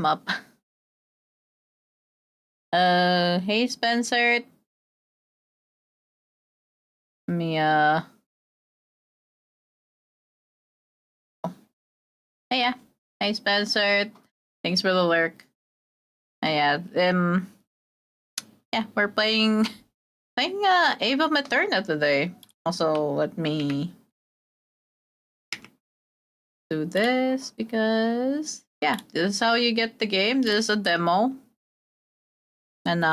him up. Hey Spencer. Let me Hey, yeah. Hey Spencer. Thanks for the lurk. Yeah, yeah, we're playing AEVUM ETERNA today. Also, let me do this because yeah, this is how you get the game. This is a demo. And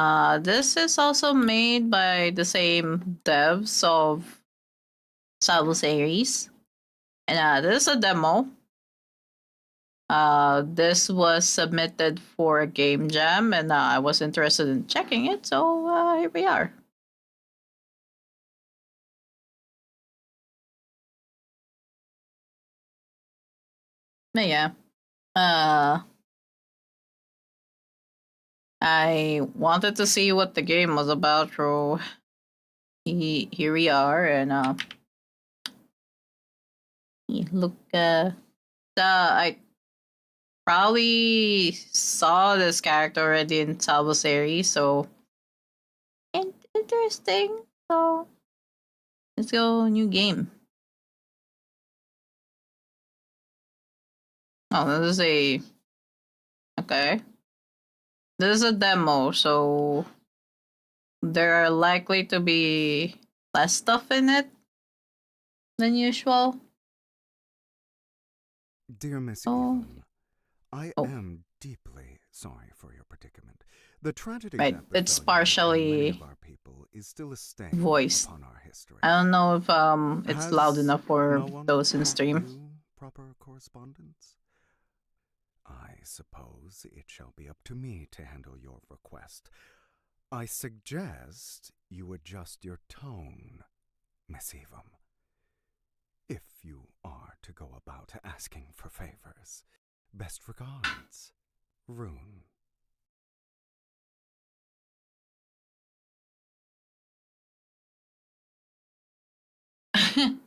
this is also made by the same devs of Salvo series. And this is a demo. This was submitted for a game jam, and I was interested in checking it, so here we are. But yeah. I wanted to see what the game was about, so here we are, and look, I probably saw this character already in Salvo series, so interesting. So let's go, new game. Oh, this is okay. This is a demo, so there are likely to be less stuff in it than usual. Dear Miss AEVUM, I am deeply sorry for your predicament. The tragedy that it's partially many of our people is still a stain voice upon our history. I don't know if it's loud enough for those in stream. Proper correspondence? I suppose it shall be up to me to handle your request. I suggest you adjust your tone, Miss AEVUM, if you are to go about asking for favors. Best regards, Rune.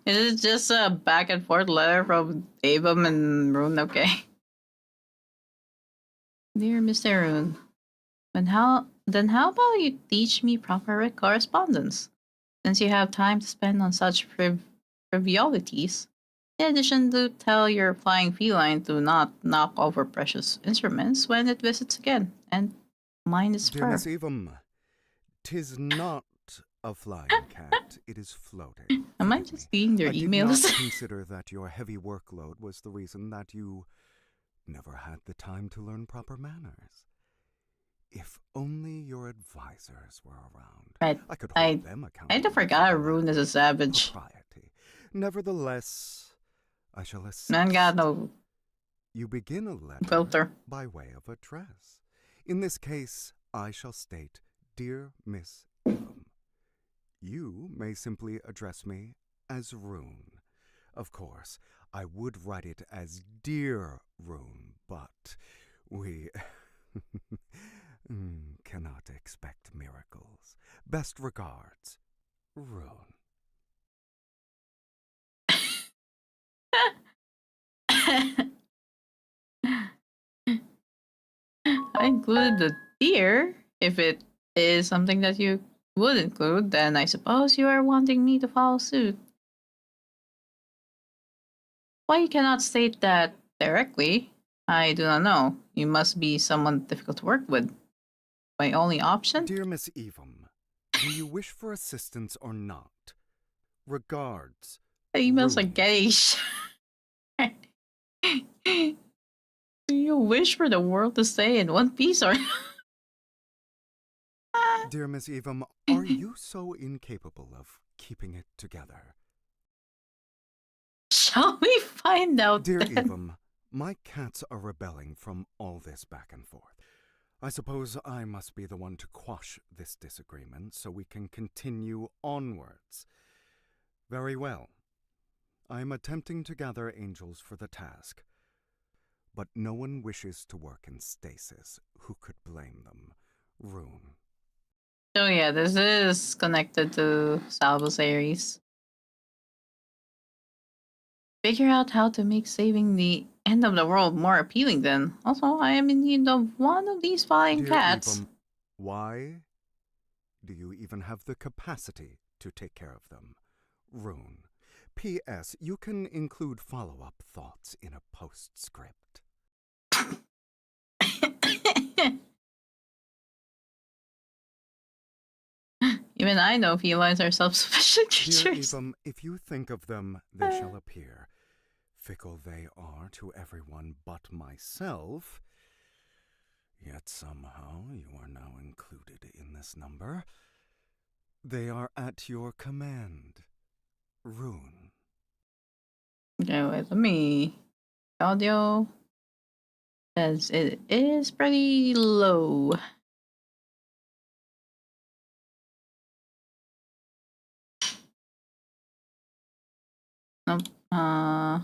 Is it just a back and forth letter from AEVUM and Rune? Okay. Dear Mr. Rune, then how about you teach me proper correspondence, since you have time to spend on such frivolities. In addition, to tell your flying feline to not knock over precious instruments when it visits again, and mine is Dear fur. Miss AEVUM, 'tis not a flying cat, it is floating. Am I just being their emails? I did not consider that your heavy workload was the reason that you never had the time to learn proper manners. If only your advisors were around, I could hold them accountable. I forgot Rune is a savage. Propriety. Nevertheless, I shall assist. Man got no. You begin a letter filter by way of address. In this case, I shall state, Dear Miss AEVUM. You may simply address me as Rune. Of course, I would write it as Dear Rune, but we cannot expect miracles. Best regards, Rune. I included the deer. If it is something that you would include, then I suppose you are wanting me to follow suit. Why you cannot state that directly, I do not know. You must be someone difficult to work with. My only option? Dear Miss AEVUM, do you wish for assistance or not? Regards. The emails are gauche. Do you wish for the world to stay in one piece or... Dear Miss AEVUM, are you so incapable of keeping it together? Shall we find out? Dear AEVUM, my cats are rebelling from all this back and forth. I suppose I must be the one to quash this disagreement so we can continue onwards. Very well. I am attempting to gather angels for the task, but no one wishes to work in stasis. Who could blame them? Rune. Oh yeah, this is connected to Salvo series. Figure out how to make saving the end of the world more appealing then. Also, I am in need of one of these flying Dear cats. AEVUM, why do you even have the capacity to take care of them? Rune. P.S. You can include follow-up thoughts in a postscript. Even I know felines are self-sufficient Dear creatures. AEVUM, if you think of them, they shall appear. Fickle they are to everyone but myself. Yet somehow you are now included in this number. They are at your command. Rune. Okay, wait, let me audio, because it is pretty low. Nope. Oh.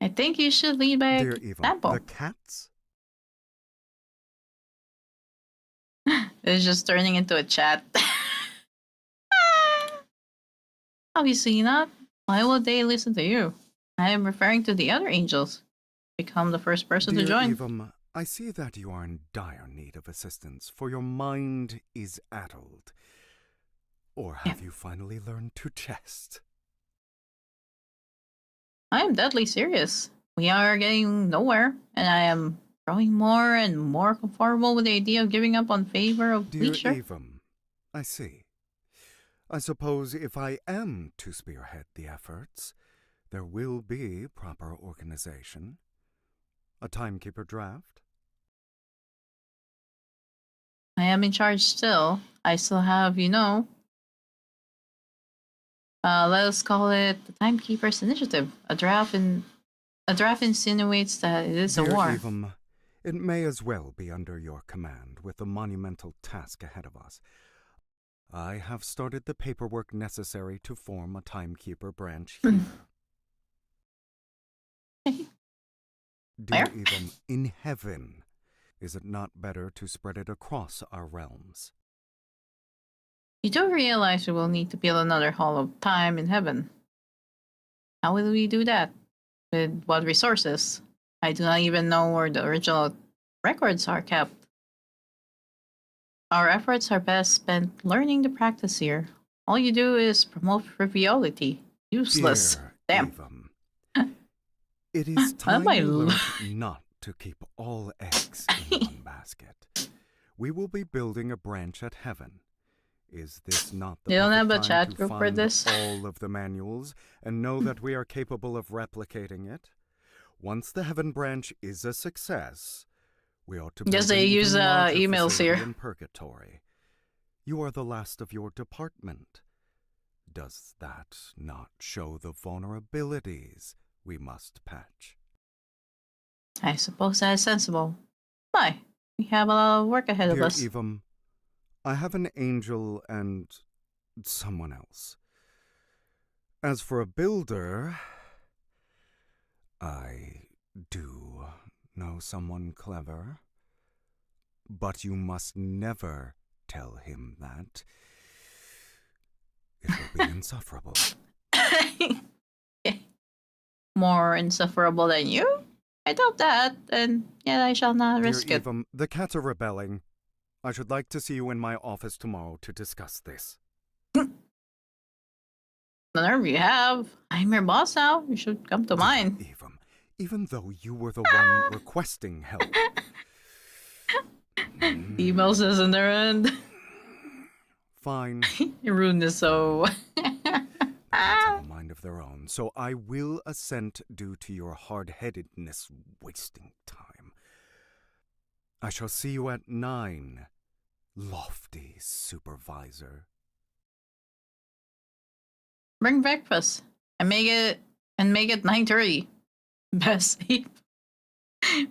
I think you should lead by Dear AEVUM, example. the cats? It's just turning into a chat. Obviously not. Why would they listen to you? I am referring to the other angels. Become the first person to Dear join. AEVUM, I see that you are in dire need of assistance, for your mind is addled. Or have you finally learned to jest? I am deadly serious. We are getting nowhere, and I am growing more and more comfortable with the idea of giving up on favor of Dear leisure. AEVUM, I see. I suppose if I am to spearhead the efforts, there will be proper organization. A timekeeper draft? I am in charge still. I still have, let us call it the Timekeeper's Initiative. A draft insinuates that it is a Dear war. AEVUM, it may as well be under your command with the monumental task ahead of us. I have started the paperwork necessary to form a timekeeper branch here. Dear Where? AEVUM, in heaven, is it not better to spread it across our realms? You do realize we will need to build another Hall of Time in heaven. How will we do that? With what resources? I do not even know where the original records are kept. Our efforts are best spent learning the practice here. All you do is promote frivolity. Useless. Dear Damn. AEVUM, it is time My you learned not to keep all eggs in one basket. We will be building a branch at heaven. Is this not the You don't have a perfect time chat to group for find this? all of the manuals and know that we are capable of replicating it? Once the heaven branch is a success, we ought to build Yes, an they even use larger emails facility here. in purgatory. You are the last of your department. Does that not show the vulnerabilities we must patch? I suppose that is sensible. Why? We have a lot of work ahead of Dear us. AEVUM, I have an angel and someone else. As for a builder, I do know someone clever. But you must never tell him that. It will be insufferable. More insufferable than you? I doubt that, and yet I shall not Dear risk it. AEVUM, the cats are rebelling. I should like to see you in my office tomorrow to discuss this. The nerve you have. I'm your boss now. You should come to Dear mine. AEVUM, even though you were the one requesting help. Emails isn't their end. Fine. You ruined this so. The cats have a mind of their own, so I will assent due to your hard-headedness wasting time. I shall see you at 9, lofty supervisor. Bring breakfast and make it 9:30. Best sleep.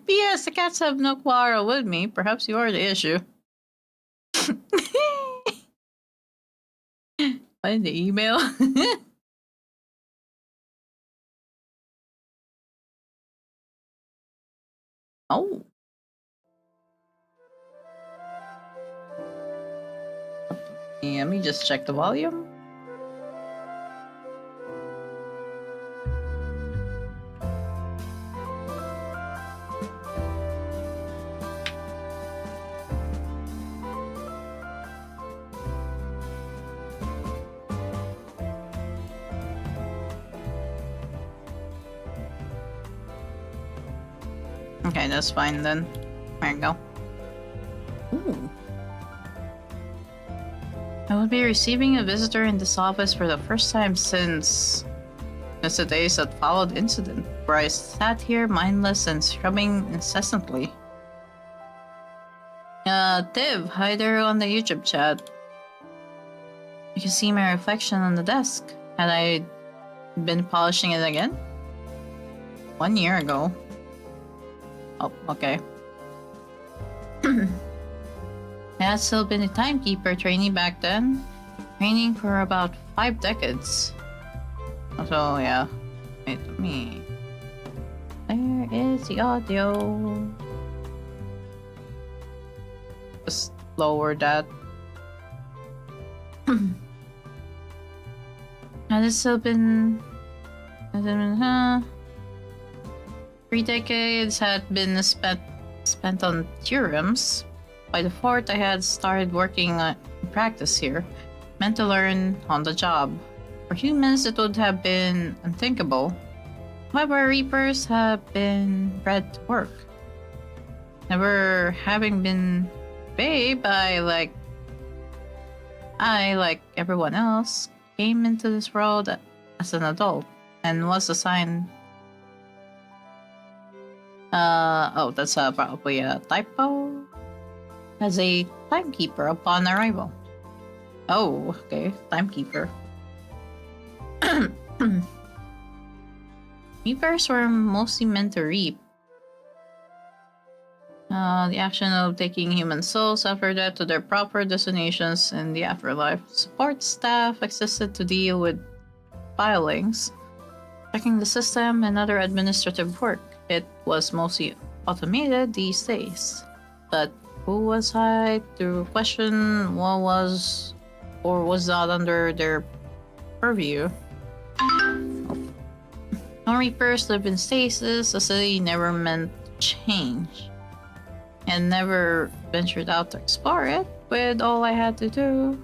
P.S. The cats have no quarrel with me. Perhaps you are the issue. Find the email. Oh. Yeah, let me just check the volume. Okay, that's fine then. There you go. Ooh. I will be receiving a visitor in this office for the first time since the days that followed the incident, where I sat here mindless and scrubbing incessantly. Div, hi there on the YouTube chat. You can see my reflection on the desk. Had I been polishing it again? 1 year ago. Oh, okay. I had still been a timekeeper trainee back then, training for about 5 decades. So yeah, wait, let me... Where is the audio? Just lower that. Had it still been... 3 decades had been spent on theorems. By the 4th, I had started working in practice here, meant to learn on the job. For humans, it would have been unthinkable. However, Reapers have been bred to work. Never having been babe, I, like everyone else, came into this world as an adult and was assigned... oh, that's probably a typo. As a timekeeper upon arrival. Oh, okay, timekeeper. Reapers were mostly meant to reap. The action of taking human souls after death to their proper destinations in the afterlife. Support staff existed to deal with filings, checking the system, and other administrative work. It was mostly automated these days. But who was I to question what was or was not under their purview? No Reapers live in stasis. The city never meant to change, and never ventured out to explore it. With all I had to do,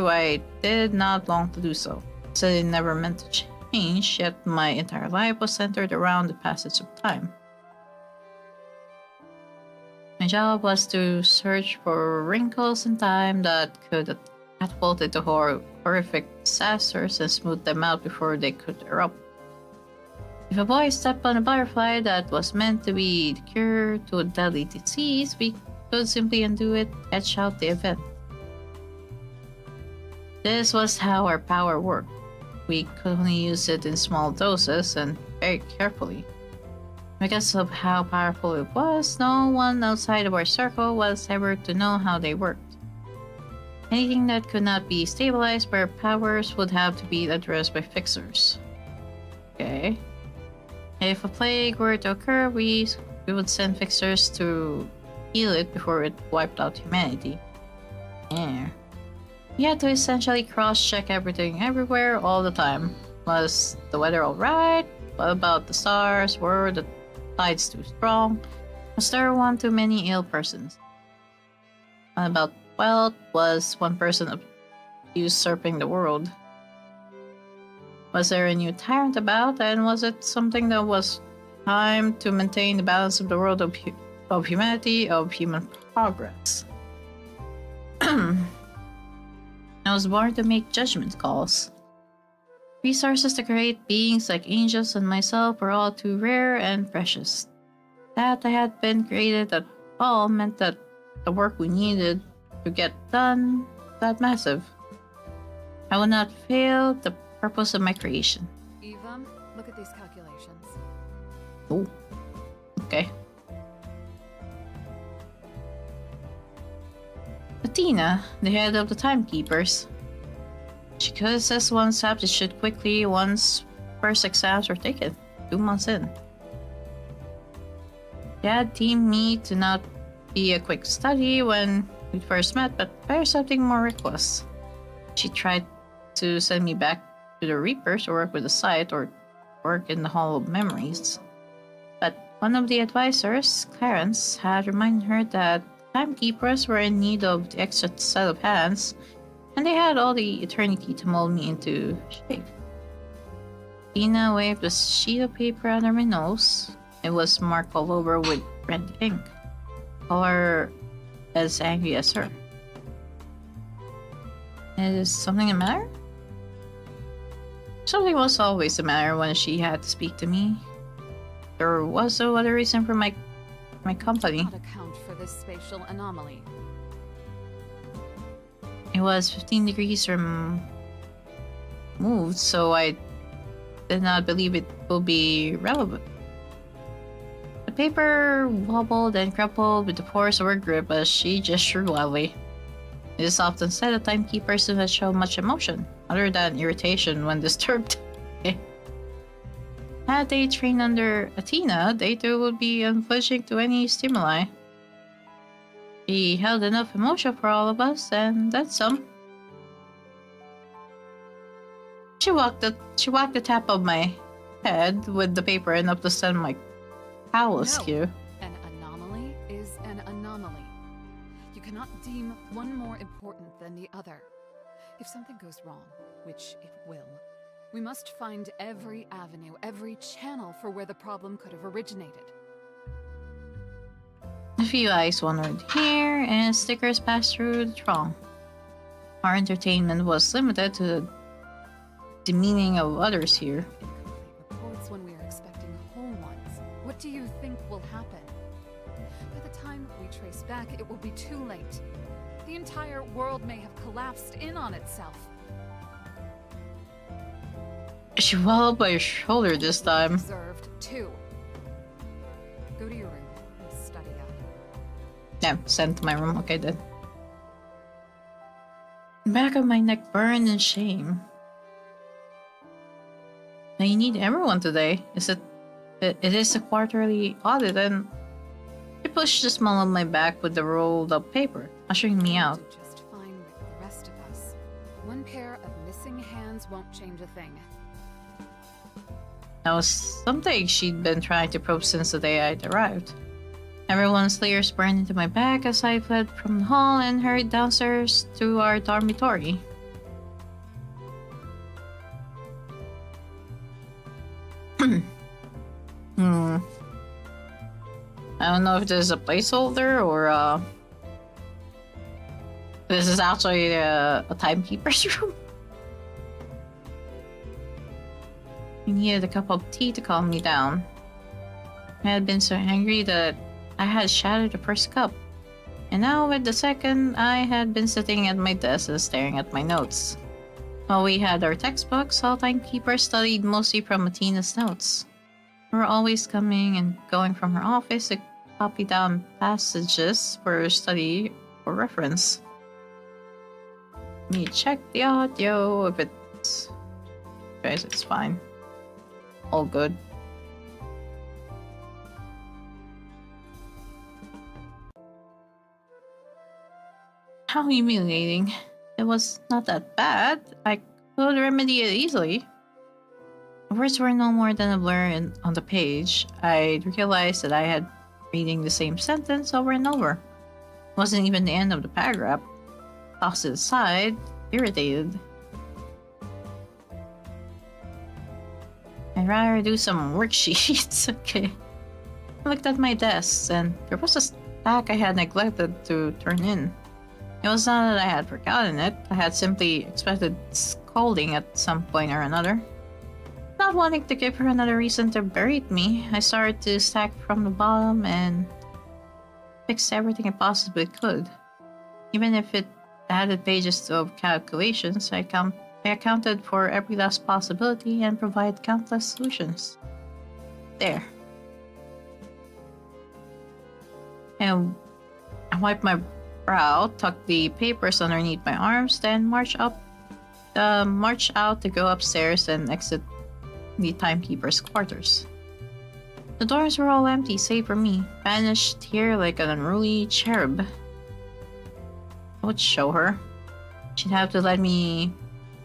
I did not long to do so. The city never meant to change, yet my entire life was centered around the passage of time. My job was to search for wrinkles in time that could catapult into horrific disasters and smooth them out before they could erupt. If a boy stepped on a butterfly that was meant to be the cure to a deadly disease, we could simply undo it, etch out the event. This was how our power worked. We could only use it in small doses and very carefully. Because of how powerful it was, no one outside of our circle was ever to know how they worked. Anything that could not be stabilized by our powers would have to be addressed by fixers. Okay. If a plague were to occur, we would send fixers to heal it before it wiped out humanity. Yeah. You had to essentially cross-check everything everywhere all the time. Was the weather alright? What about the stars? Were the tides too strong? Was there one too many ill persons? What about wealth? Was one person usurping the world? Was there a new tyrant about, and was it something that was time to maintain the balance of the world of humanity, of human progress? I was born to make judgment calls. Resources to create beings like angels and myself were all too rare and precious. That I had been created at all meant that the work we needed to get done that massive. I would not fail the purpose of my creation. AEVUM, look at these calculations. Oh, okay. Athena, the head of the timekeepers. She could assess one's aptitude quickly once first exams were taken, 2 months in. She had deemed me to not be a quick study when we first met, but better something more reckless. She tried to send me back to the Reapers to work with the site or work in the Hall of Memories. But one of the advisors, Clarence, had reminded her that timekeepers were in need of the extra set of hands, and they had all the eternity to mold me into shape. Tina waved a sheet of paper under my nose. It was marked all over with red ink, color as angry as her. Is something the matter? Something was always the matter when she had to speak to me. There was no other reason for my company. Not account for this spatial anomaly. It was 15 degrees removed, so I did not believe it will be relevant. The paper wobbled and crumpled with the force of her grip as she gestured wildly. It is often said that timekeepers do not show much emotion, other than irritation when disturbed. Had they trained under Athena, they too would be unflinching to any stimuli. She held enough emotion for all of us, and then some. She whacked the top of my head with the paper enough to send my cowl askew. An anomaly is an anomaly. You cannot deem one more important than the other. If something goes wrong, which it will, we must find every avenue, every channel for where the problem could have originated. A few eyes wandered here, and stickers passed through the throng. Our entertainment was limited to the demeaning of others here. Incomplete reports when we are expecting whole ones. What do you think will happen? By the time we trace back, it will be too late. The entire world may have collapsed in on itself. She wallowed by her shoulder this time. Observed too. Go to your room and study up. Yeah, sent to my room. Okay, then. The back of my neck burned in shame. I need everyone today. It is a quarterly audit, and she pushed the small of my back with the rolled up paper, ushering me out. Did just fine with the rest of us. One pair of missing hands won't change a thing. That was something she'd been trying to probe since the day I'd arrived. Everyone's layers burned into my back as I fled from the hall and hurried downstairs to our dormitory. I don't know if this is a placeholder or this is actually a timekeeper's room. I needed a cup of tea to calm me down. I had been so angry that I had shattered the first cup, and now with the second, I had been sitting at my desk and staring at my notes. While we had our textbooks, all timekeepers studied mostly from Athena's notes. We were always coming and going from her office to copy down passages for study or reference. Let me check the audio. If it's... guys, it's fine. All good. How humiliating. It was not that bad. I could remedy it easily. Words were no more than a blur on the page. I realized that I had reading the same sentence over and over. It wasn't even the end of the paragraph. Tossed it aside, irritated. I'd rather do some worksheets. Okay. I looked at my desk, and there was a stack I had neglected to turn in. It was not that I had forgotten it. I had simply expected scolding at some point or another. Not wanting to give her another reason to berate me, I started to stack from the bottom and fix everything I possibly could. Even if it added pages of calculations, I accounted for every last possibility and provided countless solutions. There. And I wiped my brow, tucked the papers underneath my arms, then marched out to go upstairs and exit the timekeeper's quarters. The doors were all empty save for me, banished here like an unruly cherub. I would show her. She'd have to let me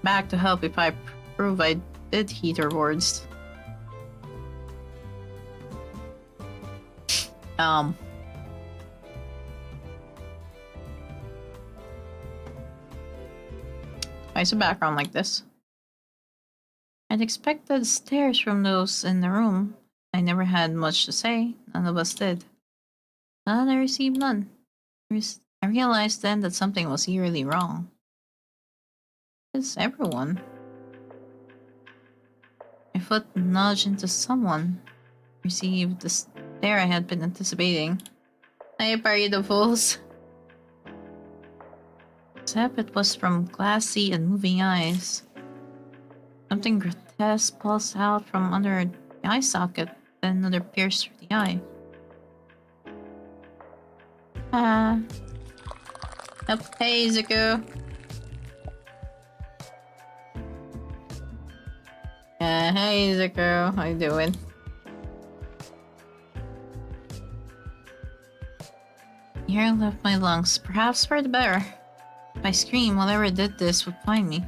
back to help if I prove I did heed her words. Why is the background like this? I'd expected stares from those in the room. I never had much to say. None of us did. But I received none. I realized then that something was eerily wrong. It's everyone. My foot nudged into someone. Received the stare I had been anticipating. I parried the fools. Except it was from glassy and moving eyes. Something grotesque pulsed out from under the eye socket, then another pierced through the eye. Hey, Zuko. Hey, Zuko. How you doing? Air left my lungs, perhaps for the better. If I scream, whatever did this would find me.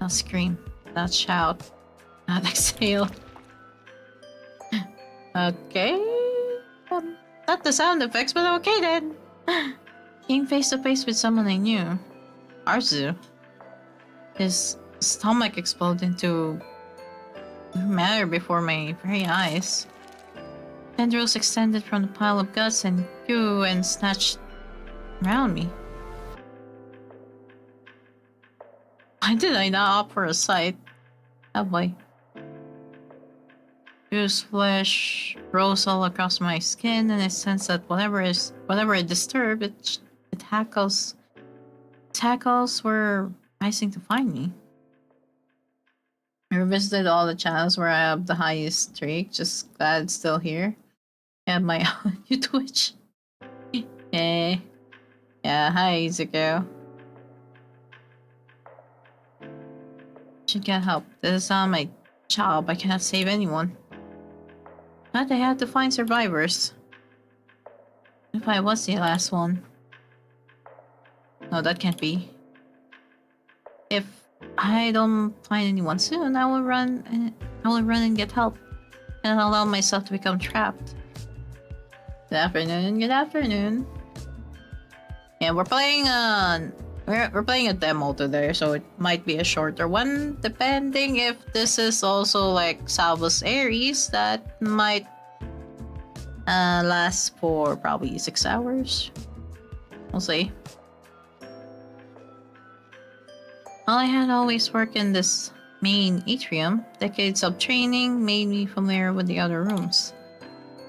Not scream, not shout, not exhale. Okay. Not the sound effects, but okay then. Came face to face with someone I knew. Arzu. His stomach exploded into matter before my very eyes. Tendrils extended from the pile of guts and grew and snatched around me. Why did I not opt for a sight? Oh boy. Fused flesh rose all across my skin, and I sensed that whatever I disturbed, it tackles were rising to find me. I revisited all the channels where I have the highest streak, just glad it's still here. I have my you Twitch. Hey. Yeah, hi Zuko. Should get help. This is not my job. I cannot save anyone. But I had to find survivors. If I was the last one. No, that can't be. If I don't find anyone soon, I will run and get help. And allow myself to become trapped. Good afternoon, good afternoon. Yeah, we're playing we're playing a demo today, so it might be a shorter one, depending if this is also like Salvos Aries, that might last for probably 6 hours. We'll see. While I had always worked in this main atrium, decades of training made me familiar with the other rooms.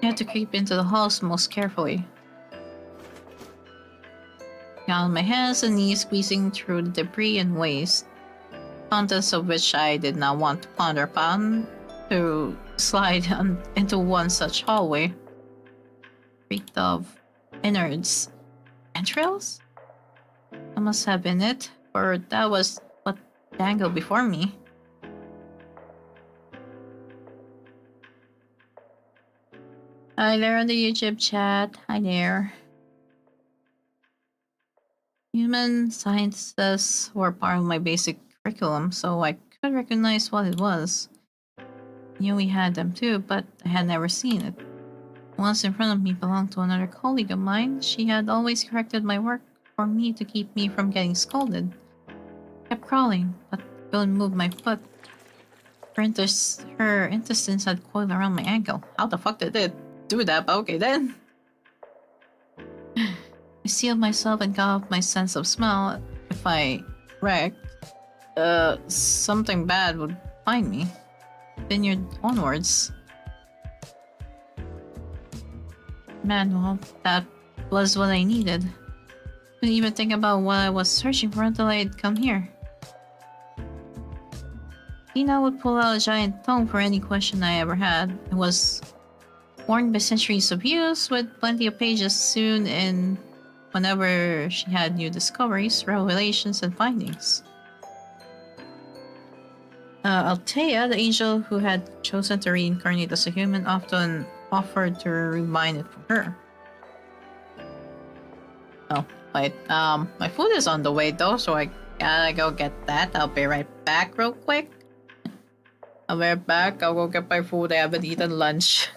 I had to creep into the halls most carefully. On my hands and knees squeezing through the debris and waste, contents of which I did not want to ponder upon, to slide into one such hallway. Reeked of innards. Entrails? That must have been it, for that was what dangled before me. Hi there on the YouTube chat. Hi there. Human sciences were part of my basic curriculum, so I could recognize what it was. I knew we had them too, but I had never seen it. Once in front of me belonged to another colleague of mine. She had always corrected my work for me to keep me from getting scolded. I kept crawling, but couldn't move my foot. Her intestines had coiled around my ankle. How the fuck did it do that? But okay then. I sealed myself and got off my sense of smell. If I wrecked, something bad would find me. Vineyard onwards. Man, well, that was what I needed. Couldn't even think about what I was searching for until I'd come here. Tina would pull out a giant tome for any question I ever had. It was worn by centuries of use, with plenty of pages soon in whenever she had new discoveries, revelations, and findings. Althea, the angel who had chosen to reincarnate as a human, often offered to remind it from her. Oh, Wait, my food is on the way though, so I gotta go get that. I'll be right back real quick. I'll be right back. I'll go get my food. I haven't eaten lunch.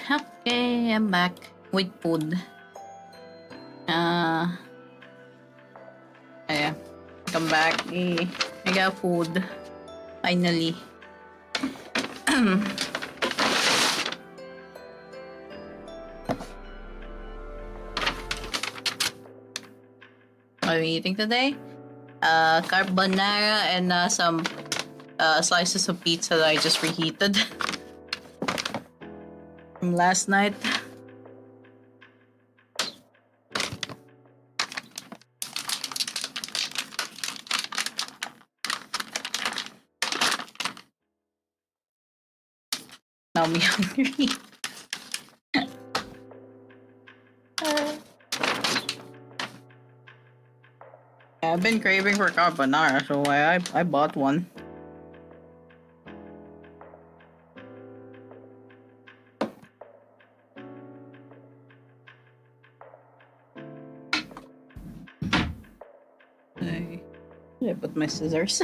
Okay, I'm back with food. Yeah, come back. I got food. Finally. What are we eating today? Carbonara and some slices of pizza that I just reheated from last night. Now I'm hungry. I've been craving for carbonara, so I bought one. I put my scissors.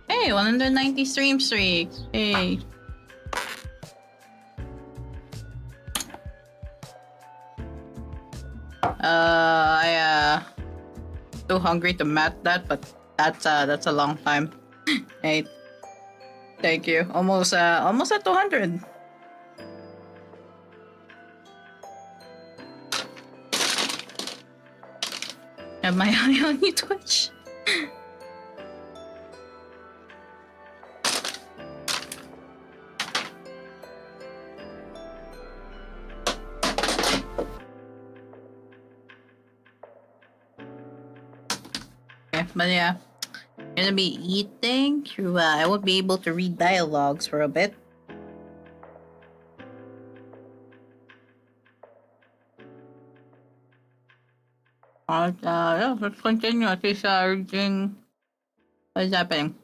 Hey, 190 stream streaks. Hey. I too hungry to match that, but that's a long time. Hey, thank you. Almost at 200. Have my eye on you, Twitch. But yeah, I'm gonna be eating through. I won't be able to read dialogues for a bit. Yeah, let's continue at least reading what's happening.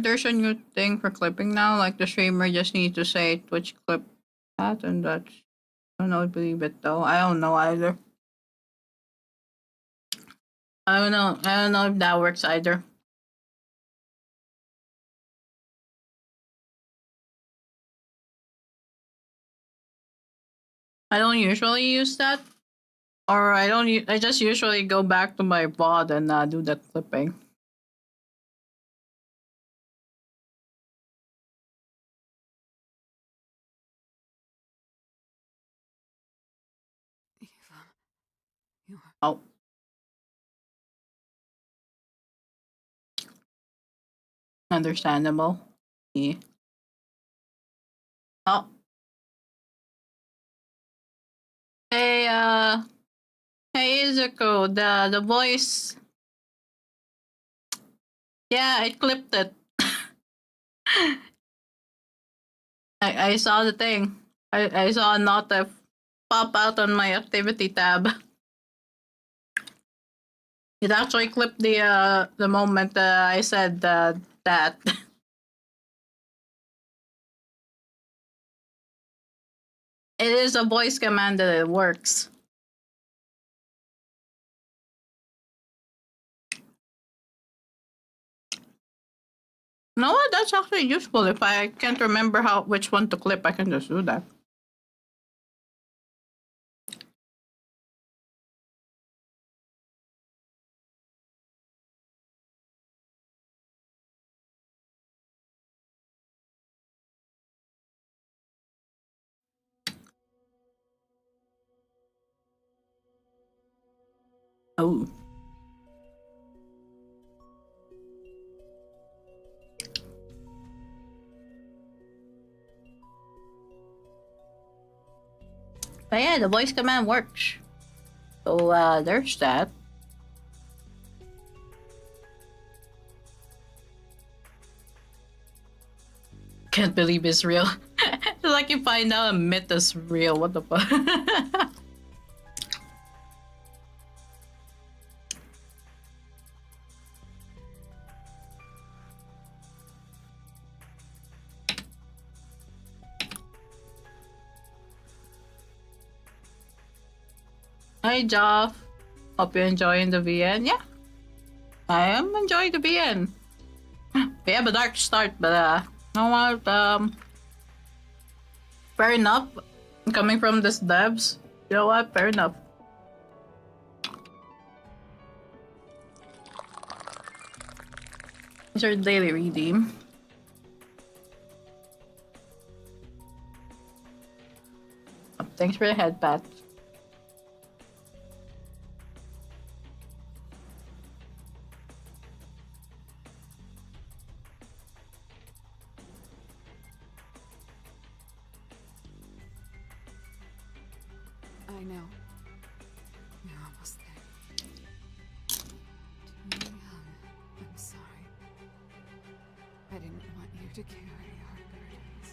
There's a new thing for clipping now. Like the streamer just needs to say Twitch clip that, and that's. I don't believe it though. I don't know either. I don't know if that works either. I don't usually use that, or I don't. I just usually go back to my VOD and do the clipping. Oh. Understandable. Yeah. Oh. Hey, hey, Izuku, the voice. Yeah, I clipped it. I saw the thing. I saw a notif pop out on my activity tab. It actually clipped the moment I said that. It is a voice command that it works. You know what? That's actually useful. If I can't remember which one to clip, I can just do that. Oh. But yeah, the voice command works. So there's that. Can't believe it's real. It's like you find out a myth is real. What the fuck? Hi, Joff. Hope you're enjoying the VN. Yeah, I am enjoying the VN. We have a dark start, but you know what? Fair enough. Coming from this devs, you know what? Fair enough. It's your daily redeem. Oh, thanks for the head pat. I know. You're almost there. Too young. I'm sorry. I didn't want you to carry our burdens.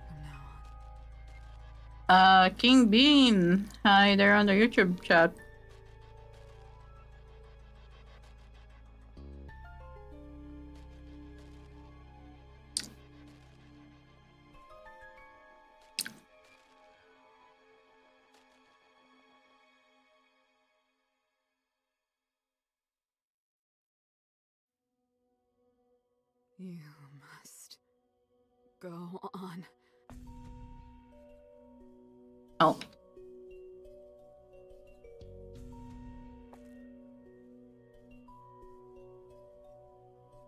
From now on. King Bean. Hi there on the YouTube chat. You must go on. Oh.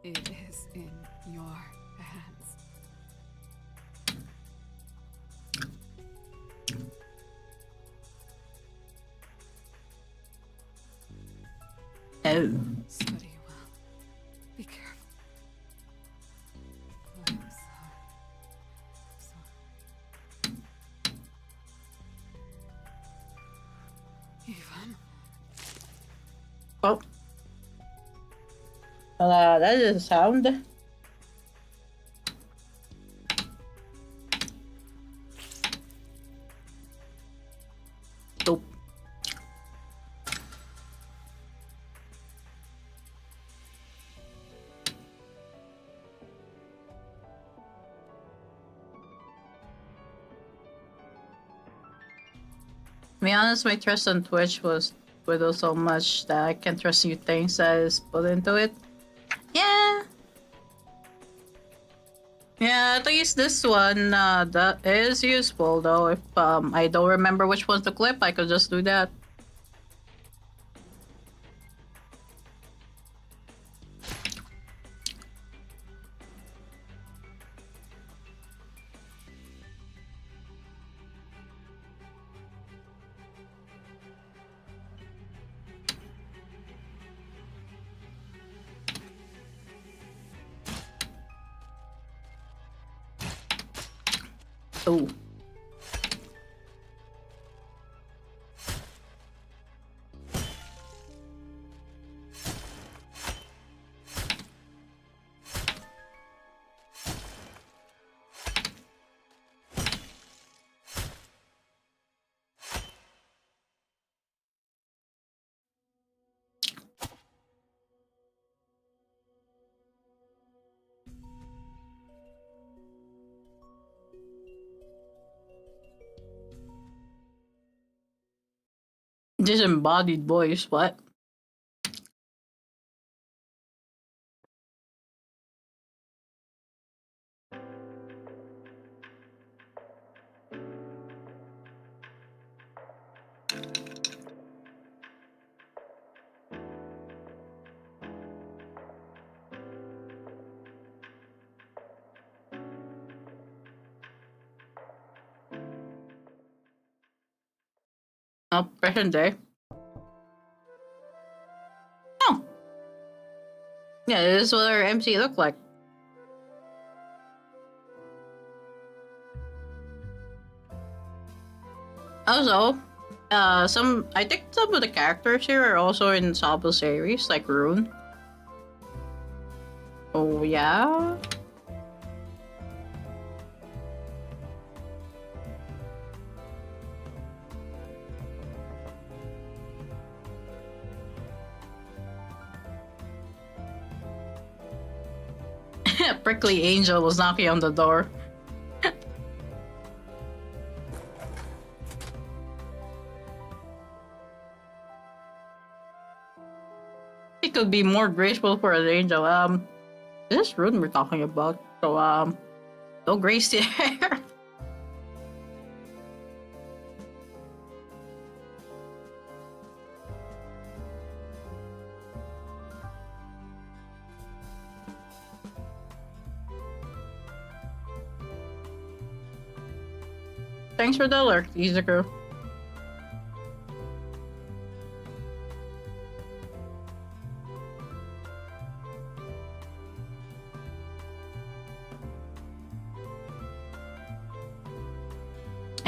It is in your hands. Oh. Study well. Be careful. I'm sorry. Evan. Oh. Well, that is a sound. Dope. To be honest, my trust on Twitch was whittled so much that I can't trust new things that is put into it. Yeah. Yeah, at least this one that is useful though. If I don't remember which one's to clip, I could just do that. Oh. Disembodied voice, what? Oh, present day. Oh. Yeah, this is what our MC looked like. Also, I think some of the characters here are also in Sabo series, like Rune. Oh, yeah? Prickly Angel was knocking on the door. He could be more graceful for an angel. This is Rune we're talking about. So, no grace here. Thanks for the alert, Izuku.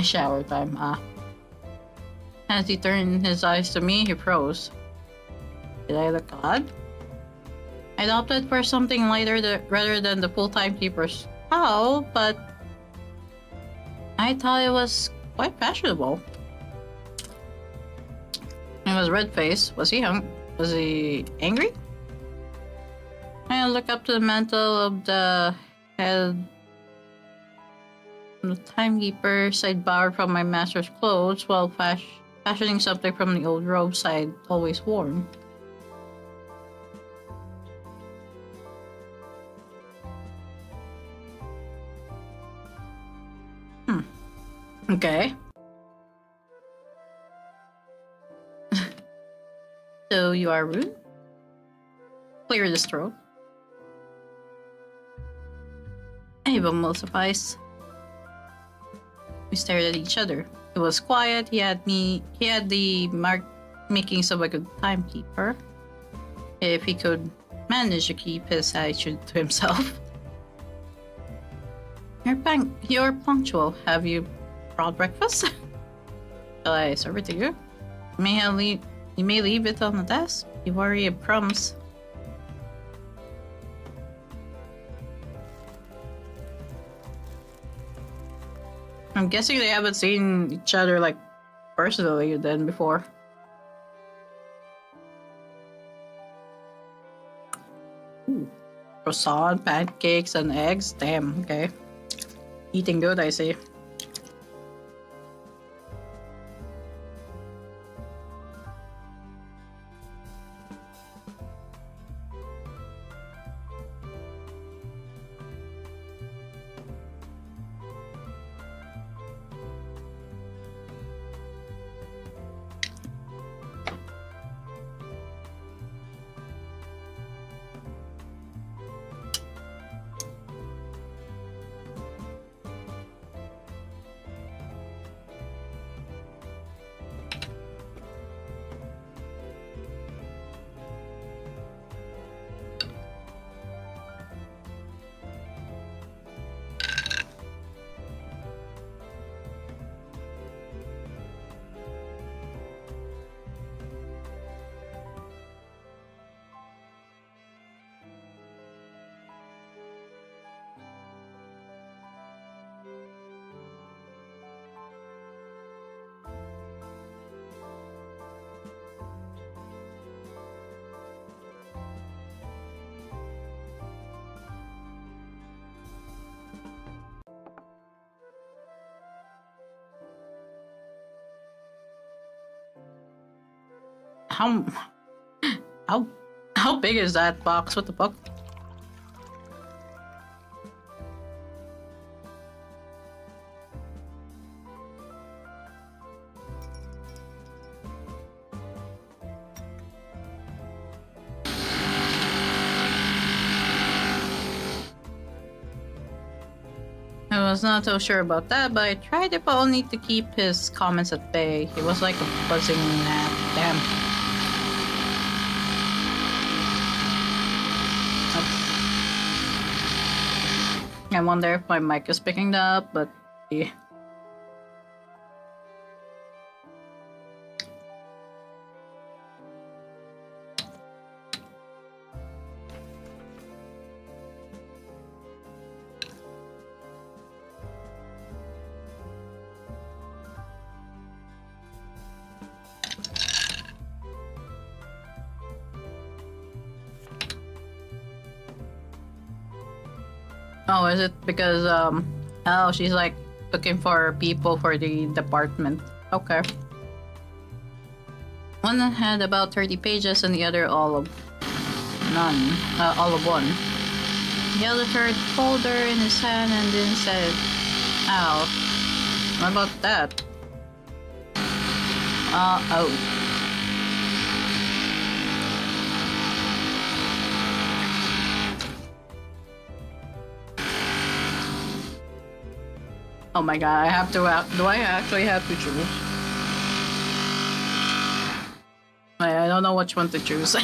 Shower time, As he turned his eyes to me, he froze. Did I look odd? I opted for something lighter rather than the full-time keeper's cowl, but I thought it was quite fashionable. He was red-faced. Was he Was he angry? I looked up to the mantle of the head. The timekeeper I'd borrowed from my master's clothes while fashioning something from the old robes I'd always worn. Okay. So you are rude? Clear this throat. AEVUM will suffice. We stared at each other. It was quiet. He had the makings of a good timekeeper. If he could manage to keep his attitude to himself. You're punctual. Have you brought breakfast? Shall I serve it to you? You may leave it on the desk. You worry of crumbs. I'm guessing they haven't seen each other like personally then before. Ooh. Croissant, pancakes, and eggs. Damn, okay. Eating good, I see. How how how big is that box? What the fuck? I was not so sure about that, but I tried if only to keep his comments at bay. He was like a buzzing gnat. Damn. I wonder if my mic is picking that up, but yeah. Oh, is it because oh, she's like looking for people for the department. Okay. One had about 30 pages and the other all of none. All of one. He held the third folder in his hand and then said, "Ow. What about that?" Oh. Oh my god, I have to, do I actually have to choose? I don't know which one to choose.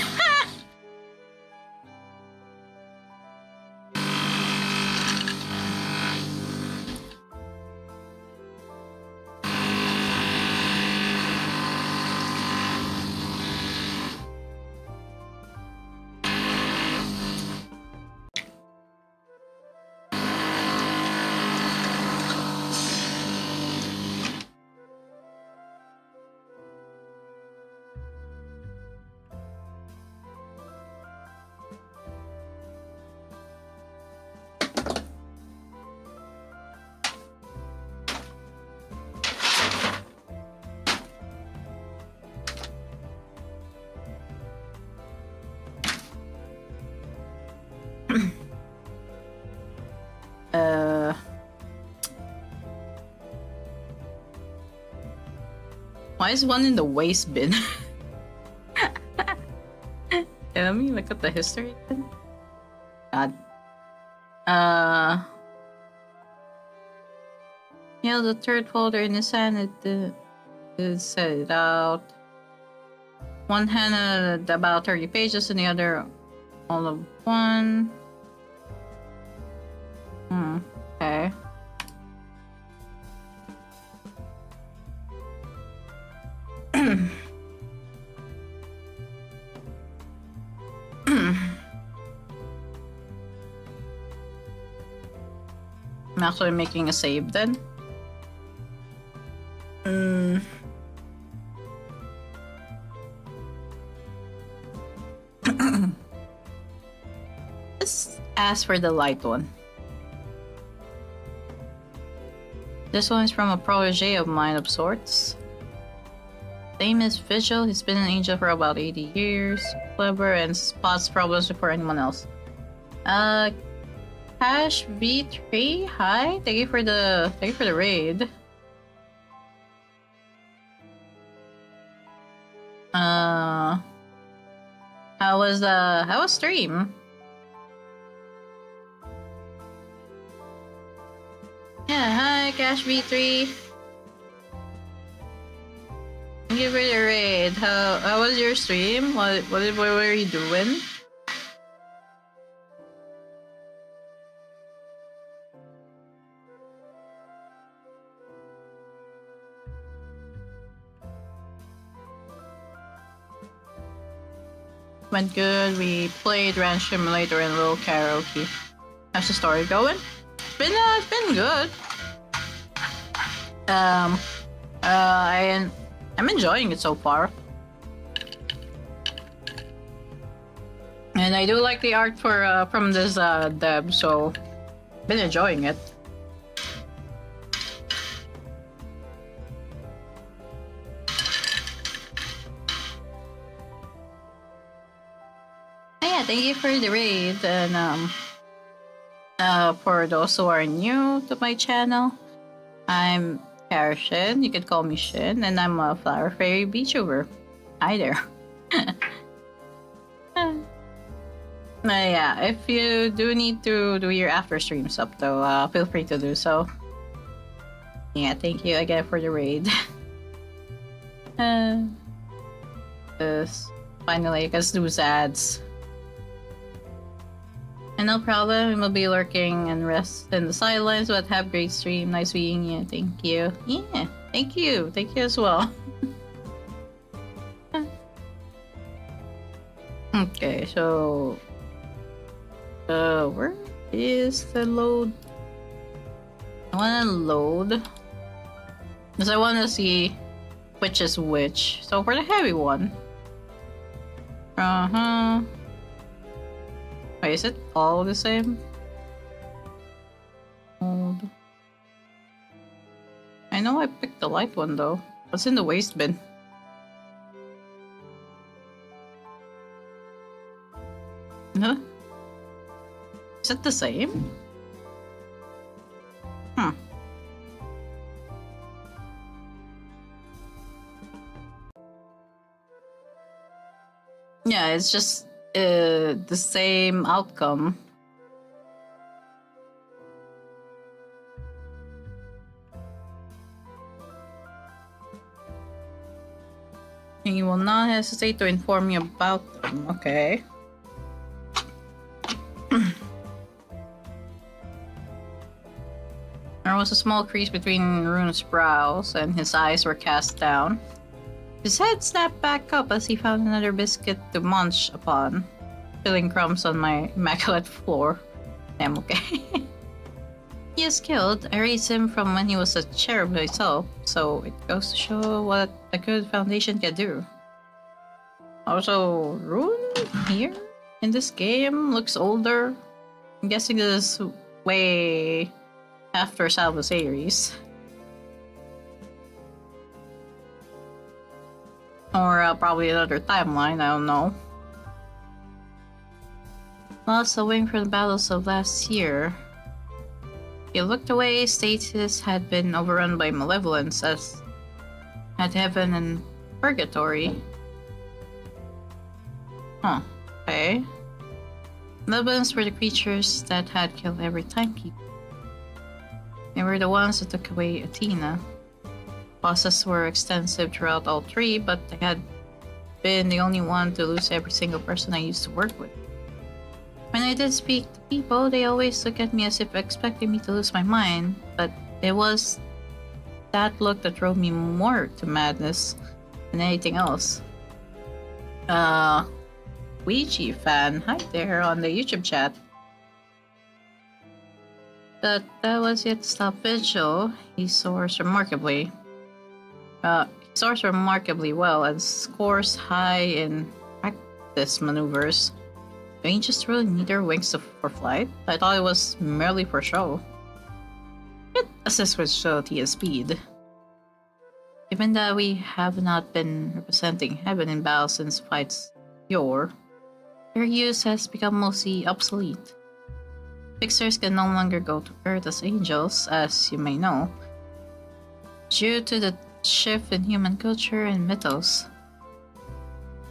Why is one in the waste bin? Let me look at the history then. God. He held the third folder in his hand. It set it out. One hand had about 30 pages and the other all of one. Okay. I'm actually making a save then. Let's ask for the light one. This one is from a protege of mine of sorts. Name is Vigil. He's been an angel for about 80 years. Clever and spots problems before anyone else. Cash V3. Hi. Thank you for the raid. How was stream? Yeah, hi Cash V3. Thank you for the raid. How was your stream? What were you doing? Went good. We played Ranch Simulator and a little karaoke. How's the story going? It's been good. I'm enjoying it so far. And I do like the art for from this Deb, so been enjoying it. Yeah, thank you for the raid, and for those who are new to my channel, I'm Shin. You can call me Shin, and I'm a Flower Fairy VTuber. Hi there. Yeah, if you do need to do your after stream stuff though, feel free to do so. Yeah, thank you again for the raid. Finally, I can do ads. And no problem, we'll be lurking and rest in the sidelines, but have great stream. Nice being you. Thank you. Yeah, thank you. Thank you as well. Okay, so where is the load? I wanna load because I wanna see which is which. So for the heavy one. Wait, is it all the same? know I picked the light one though. What's in the waste bin? Huh? Is it the same? Hmm. Yeah, it's just the same outcome. And you will not hesitate to inform me about them. Okay. There was a small crease between Rune's brows, and his eyes were cast down. His head snapped back up as he found another biscuit to munch upon, spilling crumbs on my immaculate floor. I'm okay. He is skilled. I raised him from when he was a cherub myself, so it goes to show what a good foundation can do. Also, Rune here in this game looks older. I'm guessing this is way after Salva's Ares. Or probably another timeline, I don't know. Lost a wing from the battles of last year. He looked away, status had been overrun by malevolence, as had heaven and purgatory. Huh, okay. Malevolence were the creatures that had killed every timekeeper. They were the ones that took away Athena. Losses were extensive throughout all three, but I had been the only one to lose every single person I used to work with. When I did speak to people, they always look at me as if expecting me to lose my mind, but it was that look that drove me more to madness than anything else. Ouija fan, hi there on the YouTube chat. But that was yet to stop Vigil. He soars remarkably. Well and scores high in practice maneuvers. Do you just really need their wings for flight? I thought it was merely for show. It assists with agility and speed. Given that we have not been representing heaven in battle since fights yore, their use has become mostly obsolete. Fixers can no longer go to Earth as angels, as you may know, due to the shift in human culture and mythos.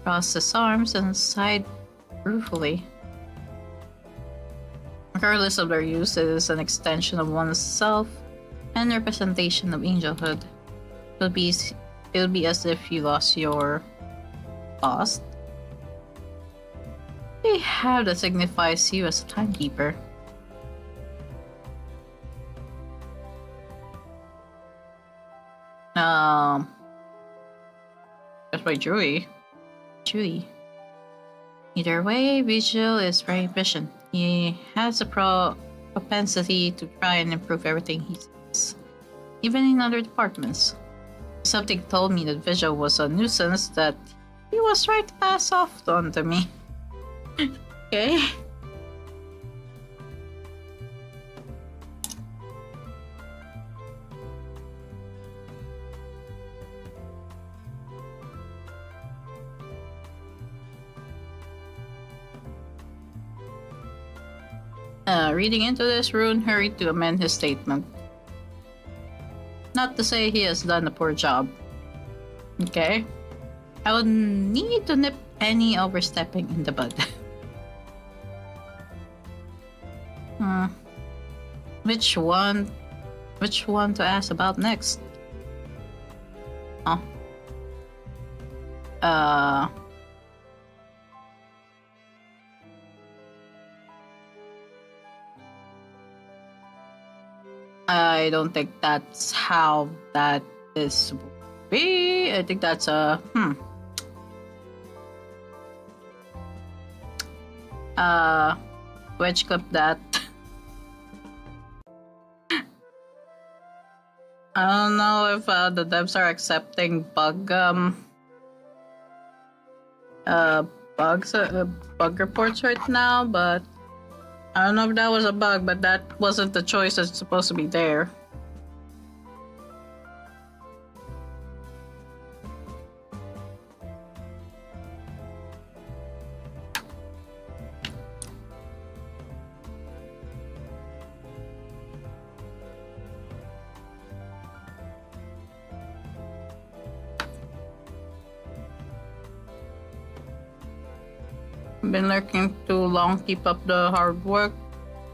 Cross his arms and sighed ruefully. Regardless of their use, it is an extension of one's self and representation of angelhood. It'll be as if you lost. They have that signifies you as a timekeeper. That's by Julie. Either way, Vigil is very efficient. He has a propensity to try and improve everything he sees, even in other departments. Something told me that Vigil was a nuisance that he was trying to pass off on to me. Okay. Reading into this, Rune hurried to amend his statement. Not to say he has done a poor job. Okay? I would need to nip any overstepping in the bud. Which one to ask about next? Oh. I don't think that's how that is supposed to be. I think that's wedge clip that. I don't know if the devs are accepting bug reports right now, but I don't know if that was a bug, but that wasn't the choice that's supposed to be there. Been lurking too long. Keep up the hard work.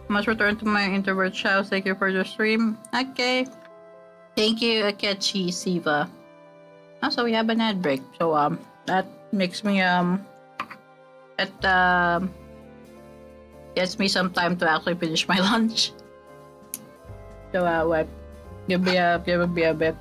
Must return to my introvert house. Thank you for the stream. Okay. Thank you, Akechi Siva. Also, we have an ad break. So that makes me that gets me some time to actually finish my lunch. So what? Give me a bit.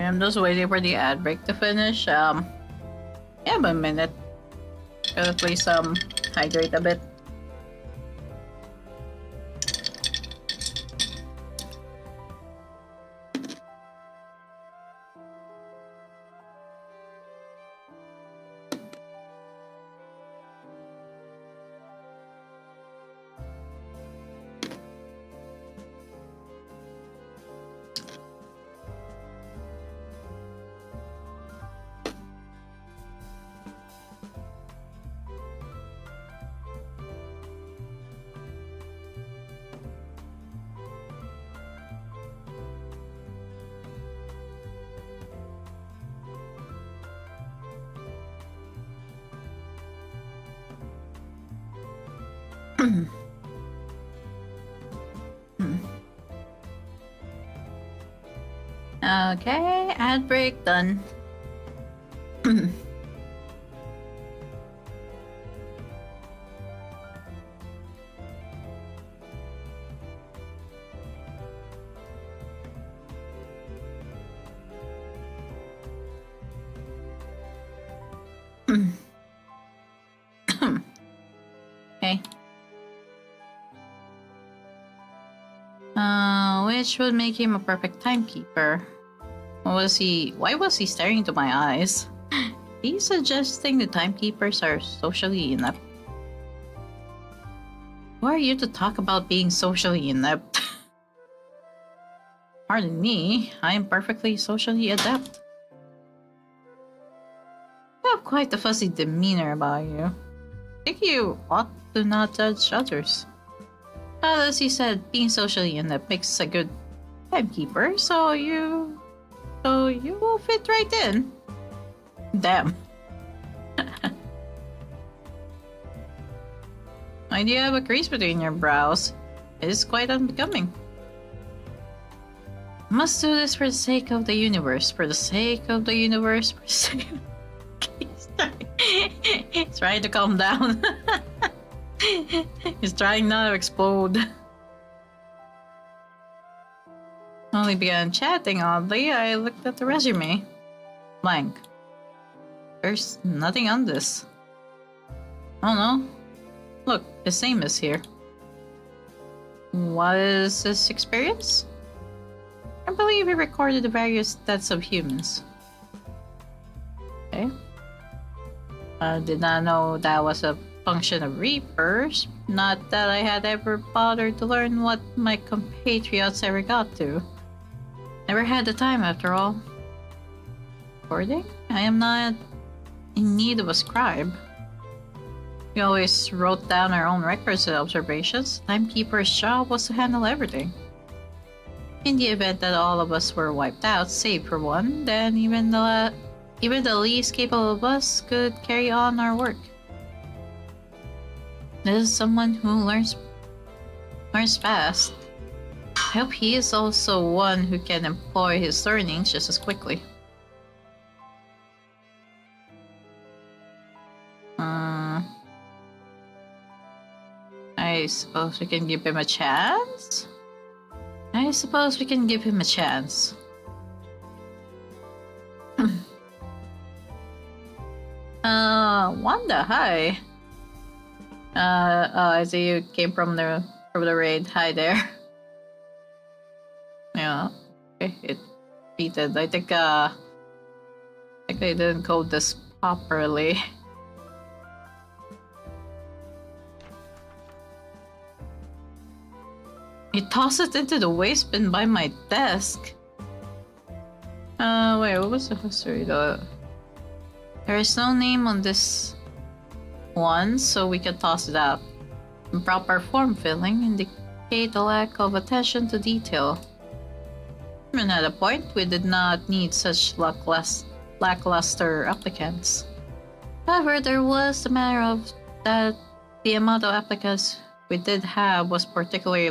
I'm just waiting for the ad break to finish. Yeah, but a minute. Gotta please hydrate a bit. Okay, ad break done. Okay. Which would make him a perfect timekeeper. Why was he staring into my eyes? He's suggesting the timekeepers are socially inept. Who are you to talk about being socially inept? Pardon me, I am perfectly socially adept. You have quite a fuzzy demeanor about you. I think you ought to not judge others. As he said, being socially inept makes a good timekeeper, so you will fit right in. Damn. Why do you have a crease between your brows? It is quite unbecoming. Must do this for the sake of the universe. For the sake of the universe. For the sake of... He's trying to calm down. He's trying not to explode. Only began chatting oddly. I looked at the resume. Blank. There's nothing on this. Oh no. Look, his name is here. What is his experience? I believe he recorded the various deaths of humans. Okay. Did not know that was a function of reapers. Not that I had ever bothered to learn what my compatriots ever got to. Never had the time, after all. Recording? I am not in need of a scribe. We always wrote down our own records and observations. Timekeeper's job was to handle everything. In the event that all of us were wiped out, save for one, then even the least capable of us could carry on our work. This is someone who learns fast. I hope he is also one who can employ his learnings just as quickly. I suppose we can give him a chance? Wanda, hi. I see you came from the raid. Hi there. Yeah, okay, it repeated. I think I didn't code this properly. He tossed it into the waste bin by my desk. Wait, what was the history though? There is no name on this one, so we can toss it out. Improper form filling indicate a lack of attention to detail. And at a point, we did not need such lackluster applicants. However, there was the matter of that the amount of applicants we did have was particularly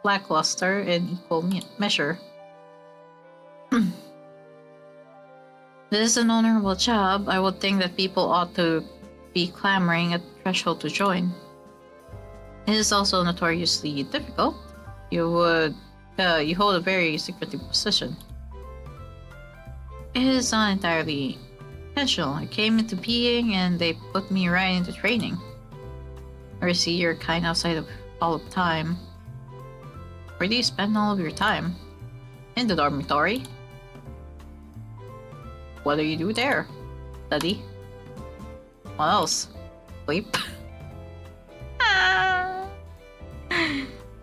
lackluster in equal measure. This is an honorable job. I would think that people ought to be clamoring at the threshold to join. It is also notoriously difficult. You hold a very secretive position. It is not entirely intentional. I came into being and they put me right into training. I see you're kind outside of all of time. Where do you spend all of your time? In the dormitory. What do you do there? Study. What else? Sleep.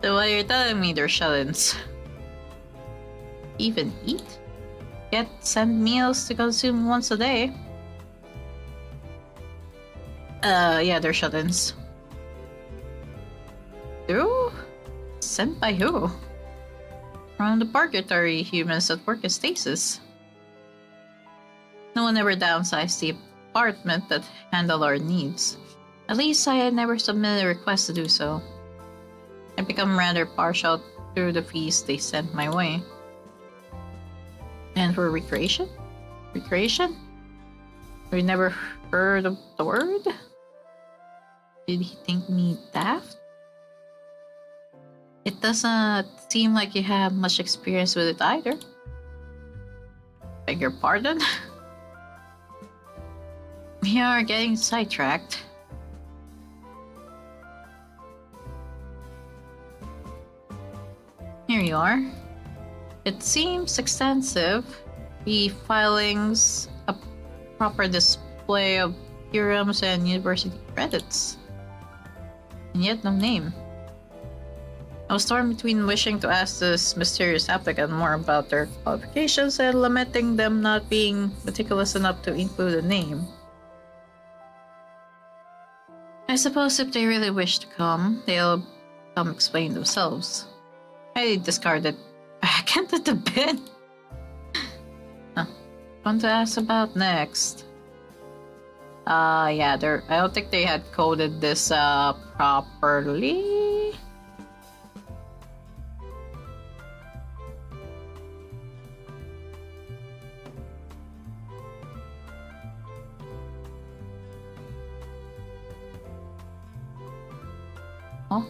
So what you're telling me, they're shut-ins. Even eat? Get sent meals to consume once a day. Yeah, they're shut-ins. Who? Sent by who? From the purgatory humans that work in stasis. No one ever downsized the apartment that handled our needs. At least I had never submitted a request to do so. I become rather partial through the fees they sent my way. And for recreation? Recreation? We never heard of the word? Did he think me daft? It doesn't seem like you have much experience with it either. Beg your pardon? We are getting sidetracked. Here you are. It seems extensive. The filings, a proper display of theorems and university credits. And yet no name. I was torn between wishing to ask this mysterious applicant more about their qualifications and lamenting them not being meticulous enough to include a name. I suppose if they really wish to come, they'll come explain themselves. I discarded back into the bin. What to ask about next? Yeah, I don't think they had coded this properly. Oh.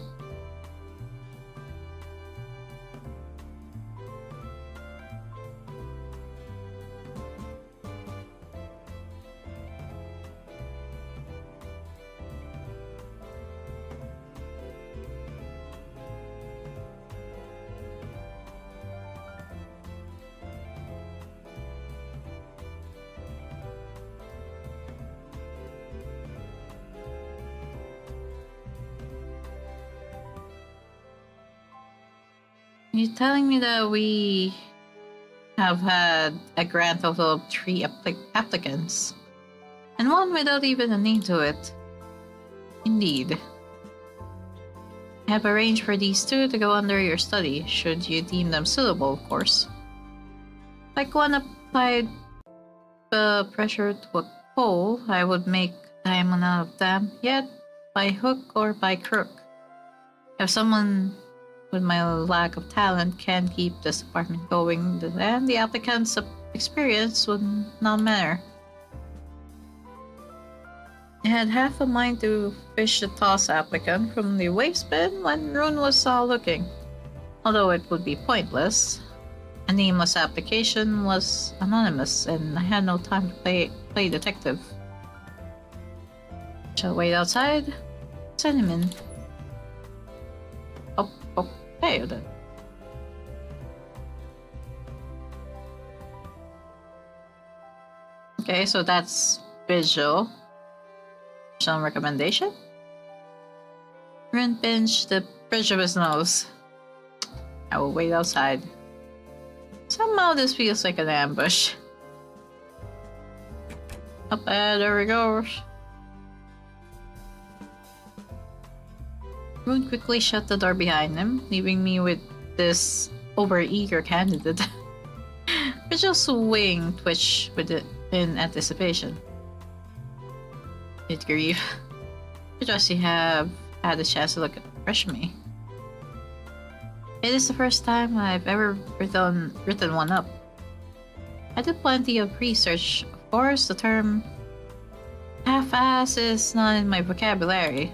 You're telling me that we have had a grand total of 3 applicants, and one without even a name to it. Indeed. I have arranged for these 2 to go under your study, should you deem them suitable, of course. Like one applied pressure to a coal, I would make diamond out of them, yet by hook or by crook. If someone with my lack of talent can keep this department going, then the applicant's experience would not matter. I had half a mind to fish the toss applicant from the wave spin when Rune was looking, although it would be pointless. A nameless application was anonymous, and I had no time to play detective. Shall wait outside? Send him in. Oh, okay then. Okay, so that's visual. Some recommendation? Rune pinched the bridge of his nose. I will wait outside. Somehow this feels like an ambush. Up there we go. Rune quickly shut the door behind him, leaving me with this overeager candidate. Visual's wing twitched with it in anticipation. Good grief. I trust you have had a chance to look at the resume. It is the first time I've ever written one up. I did plenty of research. Of course, the term half-ass is not in my vocabulary.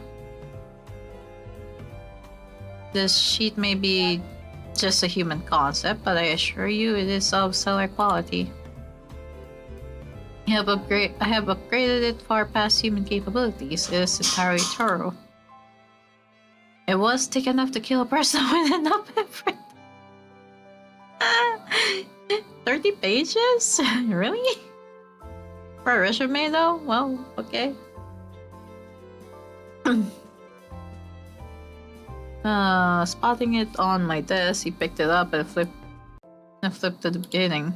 This sheet may be just a human concept, but I assure you it is of stellar quality. I have upgraded it far past human capabilities. It is entirely thorough. It was thick enough to kill a person with enough effort. 30 pages? Really? For a resume though? Well, okay. Spotting it on my desk, he picked it up and flipped to the beginning.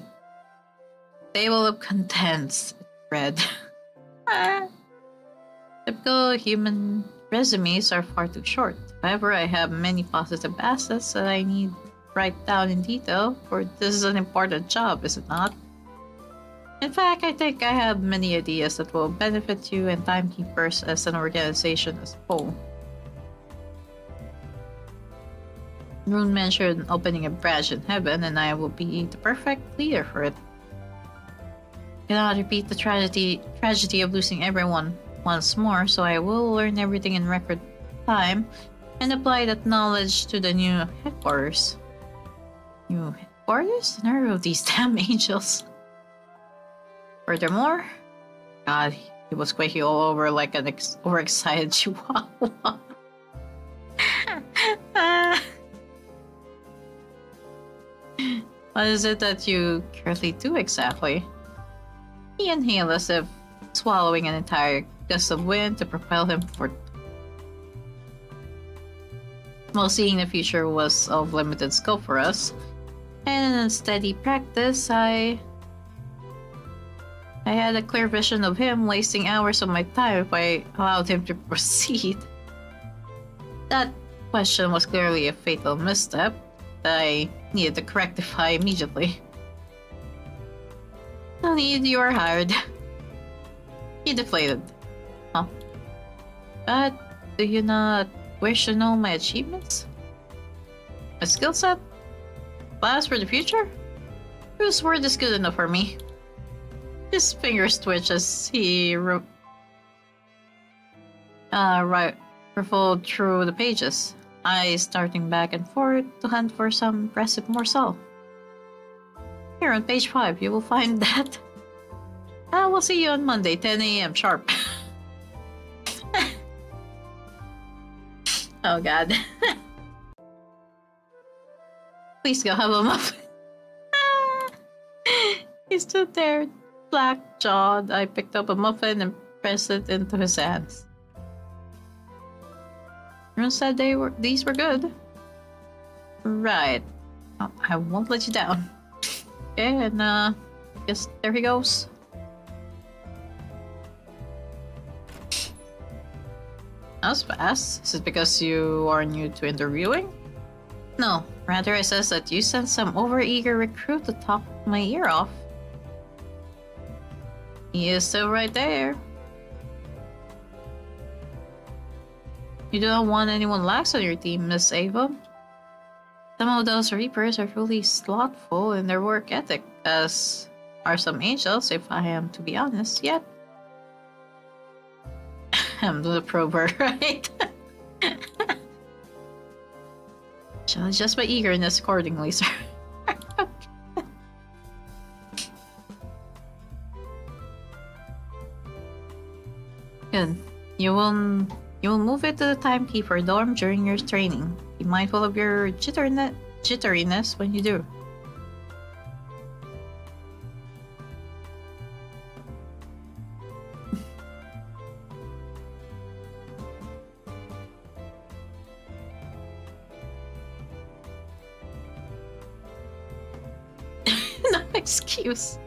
Table of contents, it read. Typical human resumes are far too short. However, I have many positive assets that I need to write down in detail, for this is an important job, is it not? In fact, I think I have many ideas that will benefit you and timekeepers as an organization as a whole. Rune mentioned opening a branch in heaven, and I will be the perfect leader for it. I cannot repeat the tragedy of losing everyone once more, so I will learn everything in record time and apply that knowledge to the new headquarters. New headquarters? The nerve of these damn angels. Furthermore, God, he was quaking all over like an overexcited chihuahua. What is it that you currently do exactly? He inhaled as if swallowing an entire gust of wind to propel him forward. While seeing the future was of limited scope for us, and in a steady practice, I had a clear vision of him wasting hours of my time if I allowed him to proceed. That question was clearly a fatal misstep that I needed to rectify immediately. No need, you are hired. He deflated. Huh? But do you not wish to know my achievements? My skill set? Plans for the future? Whose word is good enough for me? His fingers twitched as he riffled through the pages, eyes darting back and forth to hunt for some impressive morsel. Here on page 5, you will find that. We'll see you on Monday, 10 a.m. sharp. Oh god. Please go have a muffin. He stood there, black-jawed. I picked up a muffin and pressed it into his hands. Rune said these were good. Right. Oh, I won't let you down. Okay, and guess there he goes. That was fast. Is it because you are new to interviewing? No, rather it says that you sent some overeager recruit to talk my ear off. He is still right there. You don't want anyone lax on your team, Miss Ava. Some of those Reapers are truly slothful in their work ethic, as are some angels, if I am to be honest, yet. I'm the prober, right? Shall adjust my eagerness accordingly, sir. Good. You will move it to the timekeeper dorm during your training. Be mindful of your jitteriness when you do. No excuse.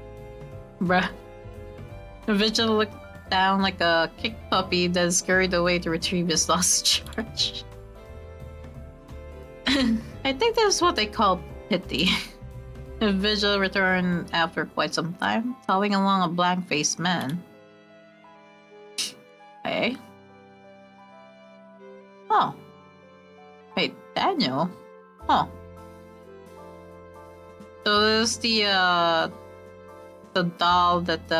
Bruh. The vigil looked down like a kicked puppy then scurried away to retrieve his lost charge. I think that's what they call pity. The vigil returned after quite some time, following along a blank-faced man. Okay. Oh. Wait, Daniel? Oh. So this is the doll that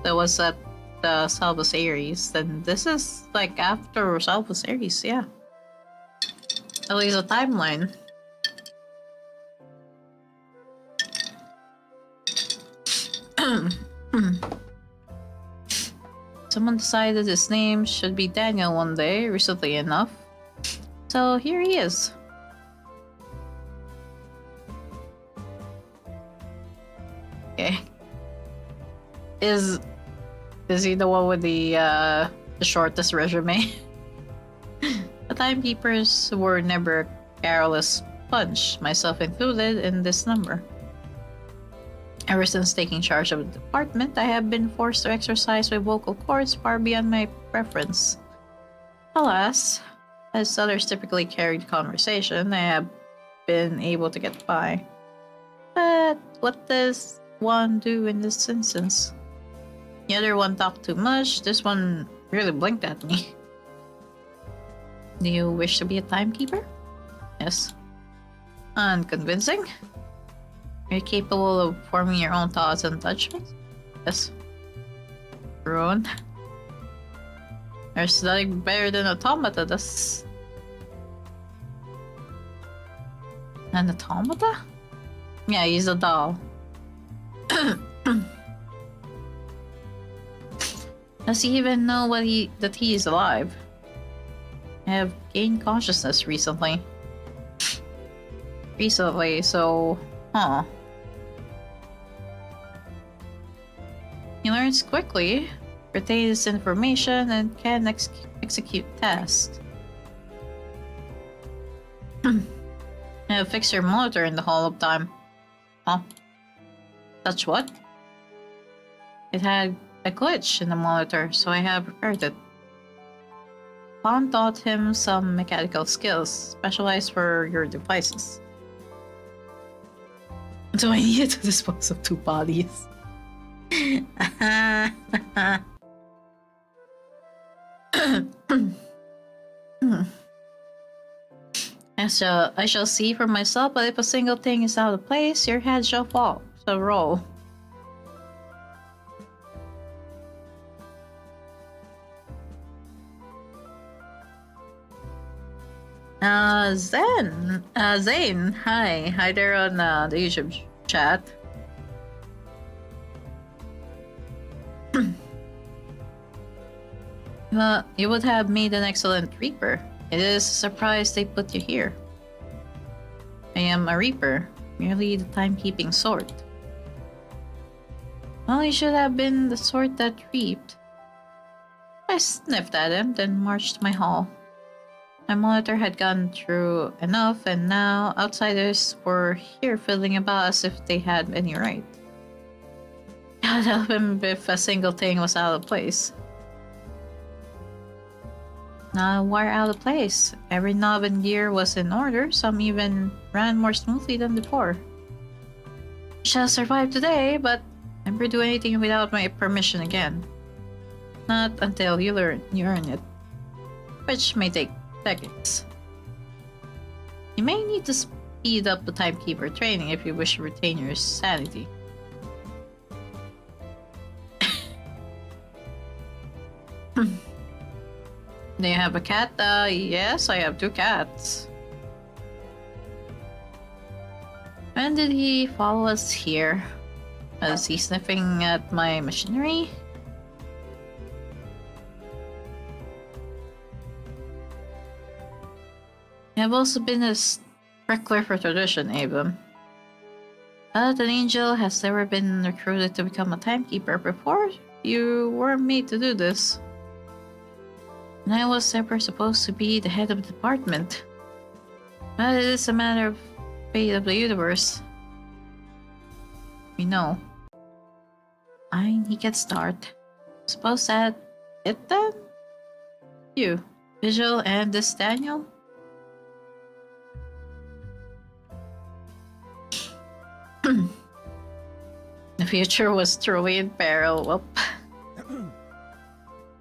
was at the Salvus Aries. Then this is like after Salvus Aries, yeah. At least a timeline. Someone decided his name should be Daniel one day, recently enough. So here he is. Okay. Is he the one with the shortest resume? The timekeepers were never a careless bunch, myself included in this number. Ever since taking charge of the department, I have been forced to exercise my vocal cords far beyond my preference. Alas, as others typically carried conversation, I have been able to get by. But what does one do in this instance? The other one talked too much, this one really blinked at me. Do you wish to be a timekeeper? Yes. Unconvincing? Are you capable of forming your own thoughts and judgments? Yes. Ruined. There's nothing better than automata, that's... An automata? Yeah, he's a doll. Does he even know that he is alive? I have gained consciousness recently. So... Huh. He learns quickly, retains information, and can execute tasks. I have fixed your monitor in the Hall of Time. Huh? Touch what? It had a glitch in the monitor, so I have repaired it. Pon taught him some mechanical skills, specialized for your devices. Do I need to dispose of 2 bodies? I shall see for myself, but if a single thing is out of place, your head shall fall. So roll. Zane, hi there on the YouTube chat. You would have made an excellent Reaper. It is a surprise they put you here. I am a Reaper, merely the timekeeping sort. Well, you should have been the sort that reaped. I sniffed at him, then marched to my hall. My monitor had gone through enough, and now outsiders were here fiddling about as if they had any right. God help him if a single thing was out of place. Not a wire out of place. Every knob and gear was in order, some even ran more smoothly than before. I shall survive today, but never do anything without my permission again. Not until you earn it, which may take decades. You may need to speed up the timekeeper training if you wish to retain your sanity. Do you have a cat? Yes, I have 2 cats. When did he follow us here? Was he sniffing at my machinery? I have also been a stickler for tradition, AEVUM. But an angel has never been recruited to become a timekeeper before. You were made to do this. And I was ever supposed to be the head of the department. But it is a matter of fate of the universe. We know. Fine, he can start. Suppose that it then? You, Vigil, and this Daniel? The future was truly in peril. Whoop.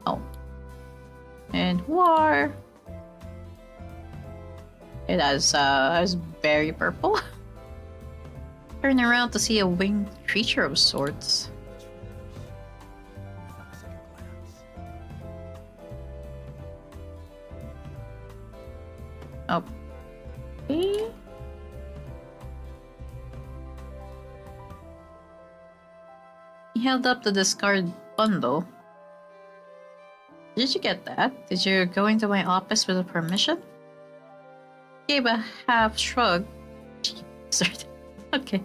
Oh. And war. It has very purple. Turn around to see a winged creature of sorts. Okay. He held up the discard bundle. Did you get that? Did you go into my office with a permission? Gave a half shrug. Okay.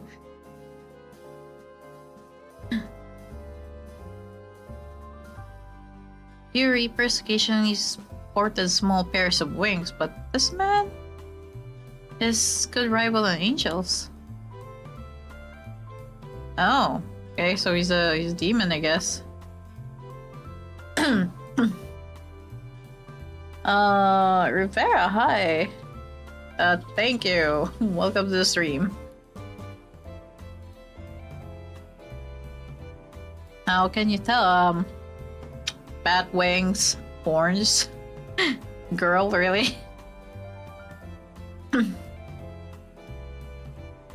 Few reapers occasionally sported small pairs of wings, but this man is good rival on angels. Oh, okay, so he's a demon, I guess. Rivera, hi. Thank you. Welcome to the stream. How can you tell? Bat wings, horns. Girl, really? Can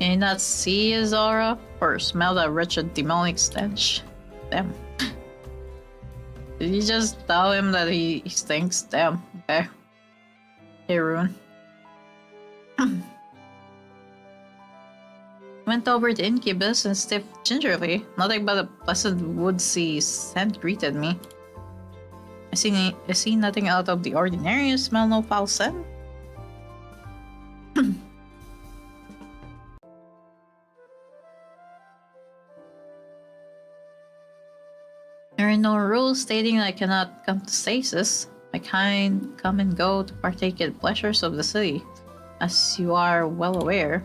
you not see his aura? Or smell that wretched demonic stench? Damn. Did you just tell him that he stinks? Damn, okay. Hey, Rune. Went over to Incubus and sniffed gingerly. Nothing but a pleasant woodsy scent greeted me. I see nothing out of the ordinary. Smell no foul scent. There are no rules stating that I cannot come to stasis. My kind come and go to partake in pleasures of the city, as you are well aware.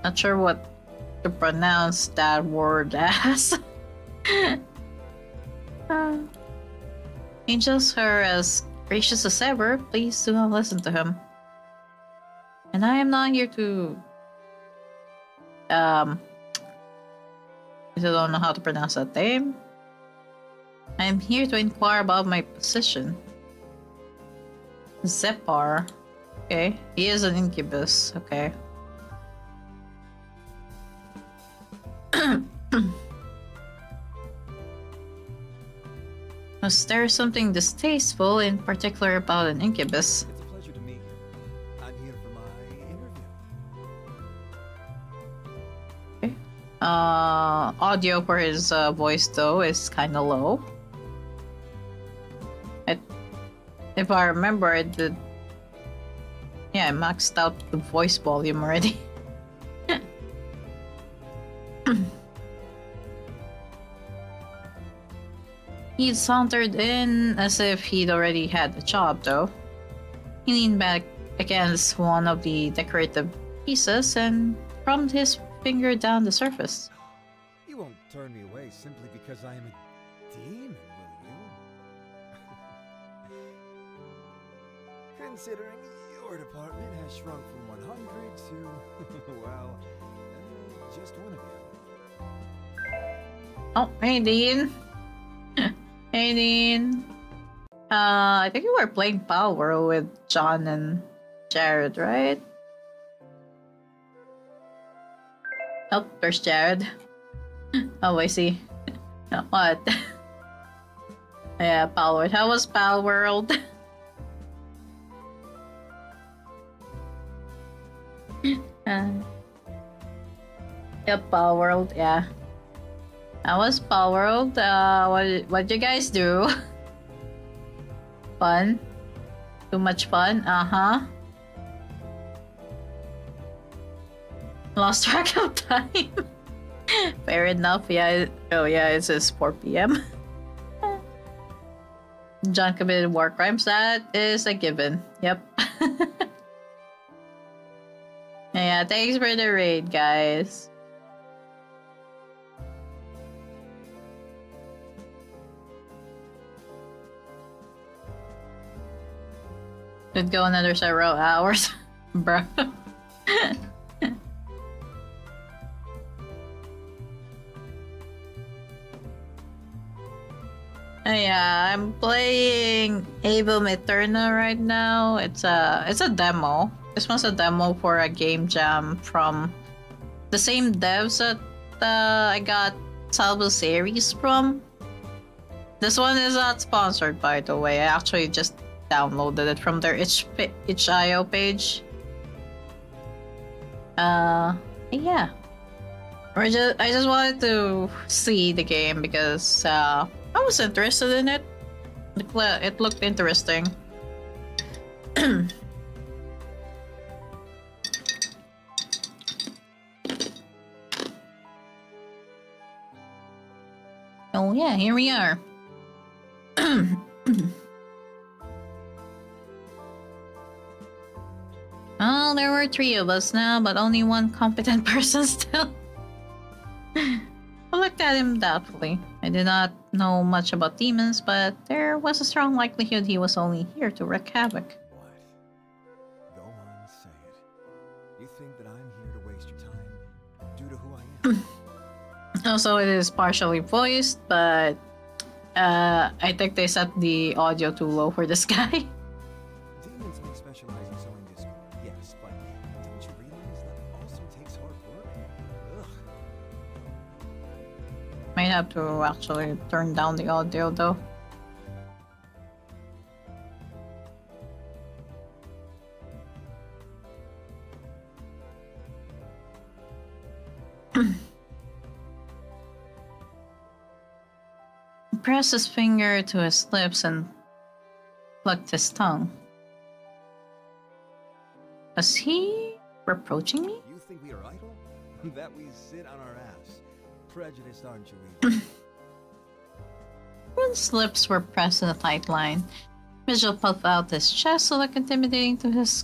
Not sure what to pronounce that word as. Angels are as gracious as ever. Please do not listen to him. And I am not here to I don't know how to pronounce that name. I am here to inquire about my position. Zepar. Okay, he is an incubus. Okay. Was there something distasteful in particular about an incubus? It's a pleasure to meet you. I'm here for my interview. Okay. Audio for his voice though is kind of low. If I remember, I did. Yeah, I maxed out the voice volume already. He sauntered in as if he'd already had a job, though. He leaned back against one of the decorative pieces and rubbed his finger down the surface. You won't turn me away simply because I am a demon, will you? Considering your department has shrunk from 100 to, well, just one of you. Oh, hey, Dean. Hey, Dean. I think you were playing Power with John and Jared, right? Oh, there's Jared. Oh, I see. What? Yeah, Palworld. How was Palworld? Yep, Palworld, yeah. How was Palworld? What'd you guys do? Fun? Too much fun? Uh-huh. Lost track of time. Fair enough, yeah. Oh yeah, it says 4 p.m. John committed war crimes. That is a given. Yep. Yeah, thanks for the raid, guys. Could go another several hours, bro. Yeah, I'm playing AEVUM Eterna right now. It's a demo. This one's a demo for a game jam from the same devs that I got Salvo series from. This one is not sponsored, by the way. I actually just downloaded it from their itch.io page. Yeah. I just wanted to see the game because I was interested in it. It looked interesting. Oh yeah, here we are. Well, there were 3 of us now, but only one competent person still. I looked at him doubtfully. I did not know much about demons, but there was a strong likelihood he was only here to wreak havoc. What? Go on, say it. You think that I'm here to waste your time due to who I am? Also, it is partially voiced, but I think they set the audio too low for this guy. Demons may specialize in sowing discord, yes, but don't you realize that also takes hard work? Ugh. Might have to actually turn down the audio though. Pressed his finger to his lips and plucked his tongue. Was he reproaching me? You think we are idle? That we sit on our ass. Prejudiced, aren't you? His lips were pressed in a tight line. Vigil puffed out his chest to look intimidating to this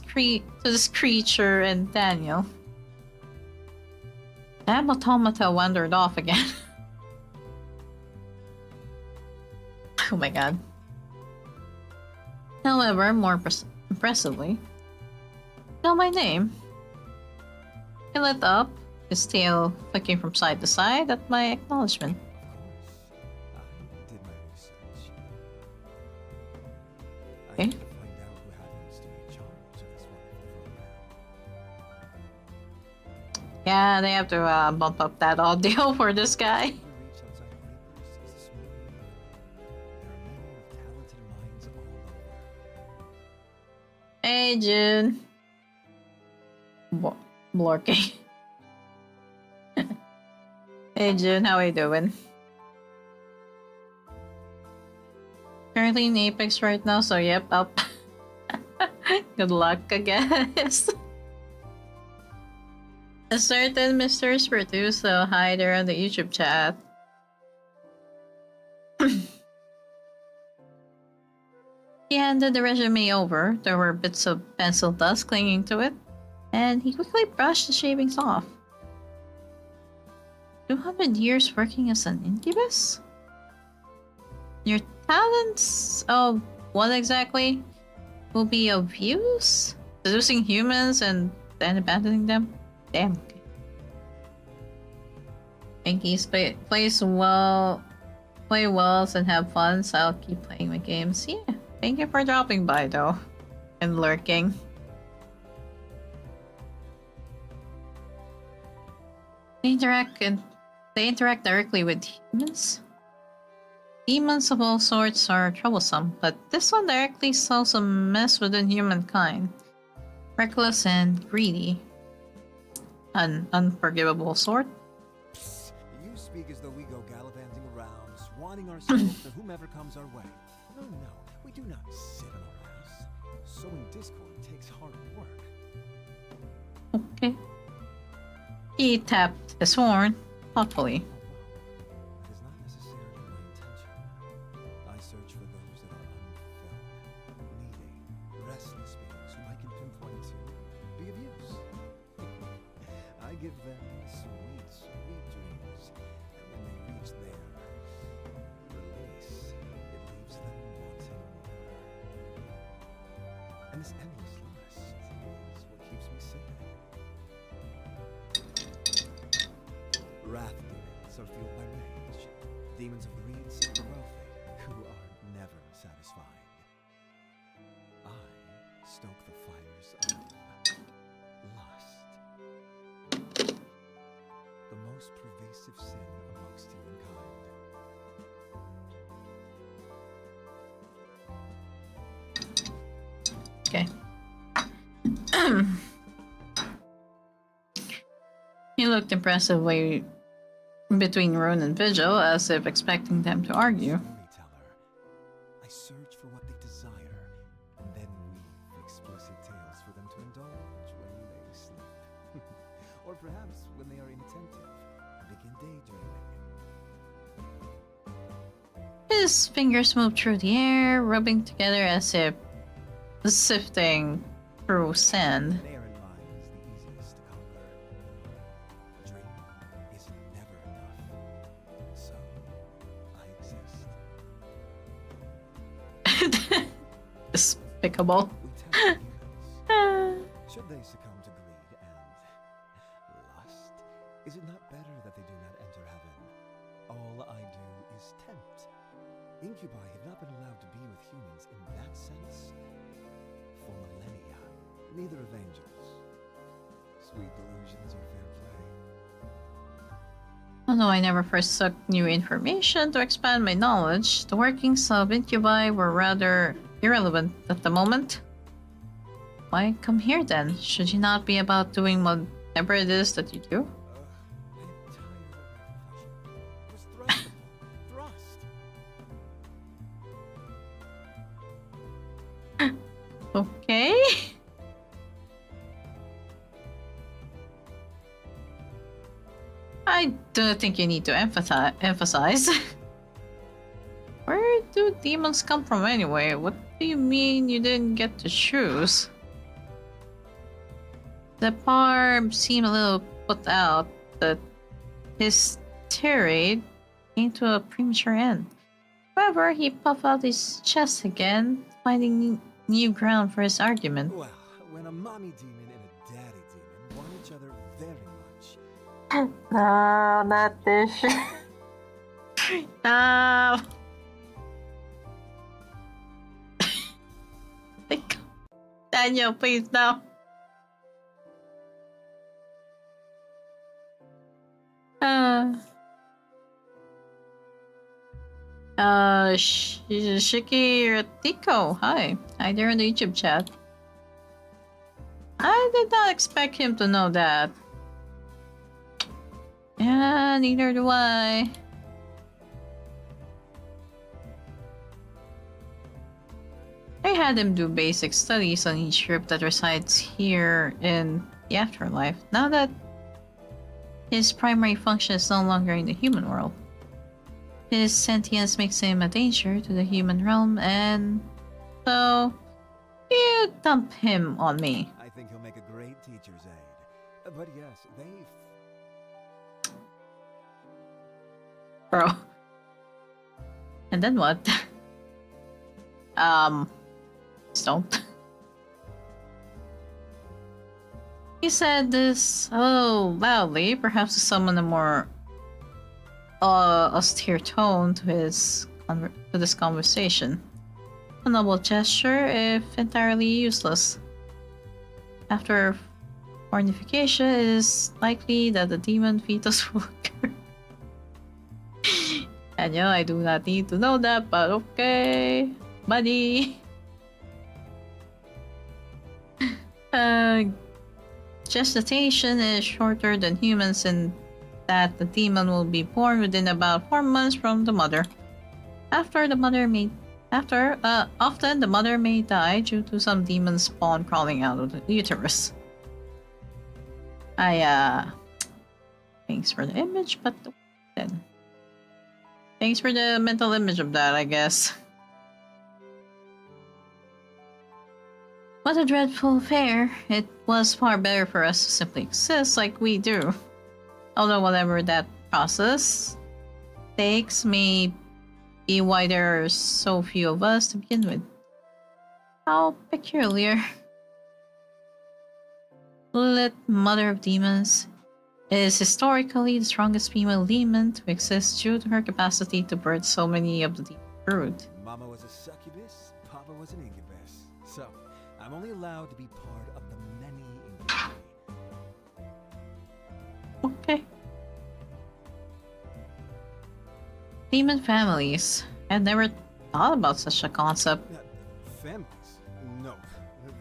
creature and Daniel. Damn automata wandered off again. Oh my god. However, more impressively, know my name. He lit up, his tail flicking from side to side at my acknowledgement. Of course. I did my research. I Okay. have to find out who happens to be in charge of this wonderful program. Yeah, they have to bump up that audio for this guy. Reach outside Reapers is a small world. There are many with talented minds all over. Hey, June. Blorking. Hey, June, how are you doing? Currently in Apex right now, so yep, up. Good luck, I guess. A certain Mr. Spirituoso, hi there on the YouTube chat. He handed the resume over. There were bits of pencil dust clinging to it, and he quickly brushed the shavings off. 200 years working as an incubus? Your talents? Oh, what exactly? Will be of use? Seducing humans and then abandoning them? Damn. Okay. Yankees plays well, play well and have fun, so I'll keep playing my games. Yeah, thank you for dropping by though, and lurking. They interact directly with humans. Demons of all sorts are troublesome, but this one directly sells a mess within humankind. Reckless and greedy. An unforgivable sort. You speak as though we go gallivanting around, swanning ourselves to whomever comes our way. No, no, we do not sit on our ass. Sowing discord takes hard work. Okay. He tapped his horn, thoughtfully. That is not necessarily my intention. I search for those that are unfulfilled, needy, restless beings whom I can pinpoint to be of use. I give them sweet, sweet dreams, and when they reach their release, it leaves them wanting more. And this endless lust is what keeps me sane. Wrath demons are fueled by rage. Demons of greed seek the wealthy, who are never satisfied. I stoke the fires of lust. The most pervasive sin amongst humankind. Okay. He looked impressively between Rune and Vigil, as if expecting them to argue. Storyteller. I search for what they desire, and then weave explicit tales for them to indulge when they sleep. Or perhaps when they are inattentive and begin daydreaming. His fingers moved through the air, rubbing together as if sifting through sand. An errand mind is the easiest to conquer. A dream is never enough. So, I exist. Despicable. We tempt demons. Should they succumb to greed and lust, is it not better that they do not enter heaven? All I do is tempt. Incubi have not been allowed to be with humans in that sense for millennia. Neither of angels. Sweet delusions are fair play. Although I never first sought new information to expand my knowledge, the workings of incubi were rather irrelevant at the moment. Why come here then? Should you not be about doing whatever it is that you do? I am tired of my profession. It was thrust. Okay. I don't think you need to emphasize. Where do demons come from anyway? What do you mean you didn't get to choose? The Parb seemed a little put out that his tirade came to a premature end. However, he puffed out his chest again, finding new ground for his argument. Well, when a mommy demon and a daddy demon want each other very much, No, not this shit. No. Daniel, please no. Shiki Ratiko, hi. Hi there in the YouTube chat. I did not expect him to know that. Yeah, neither do I. had him do basic studies on each group that resides here in the afterlife, now that his primary function is no longer in the human world. His sentience makes him a danger to the human realm, and so you dump him on me. I think he'll make a great teacher's aide. But yes, they've... Bro. And then what? Don't. He said this loudly, perhaps to summon a more austere tone to this conversation. A noble gesture, if entirely useless. After fornication, it is likely that the demon fetus will occur. And I do not need to know that, but okay, buddy. Gestation is shorter than humans in that the demon will be born within about 4 months from the mother. Often the mother may die due to some demon spawn crawling out of the uterus. Thanks for the image, but then. Thanks for the mental image of that, I guess. What a dreadful affair. It was far better for us to simply exist like we do. Although whatever that process takes may be why there are so few of us to begin with. How peculiar. Lilith, Mother of Demons, is historically the strongest female demon to exist due to her capacity to birth so many of the demon brood. Mama was a succubus, Papa was an incubus. So, I'm only allowed to be part of the many incubi. Okay. Demon families. I'd never thought about such a concept. Families? No.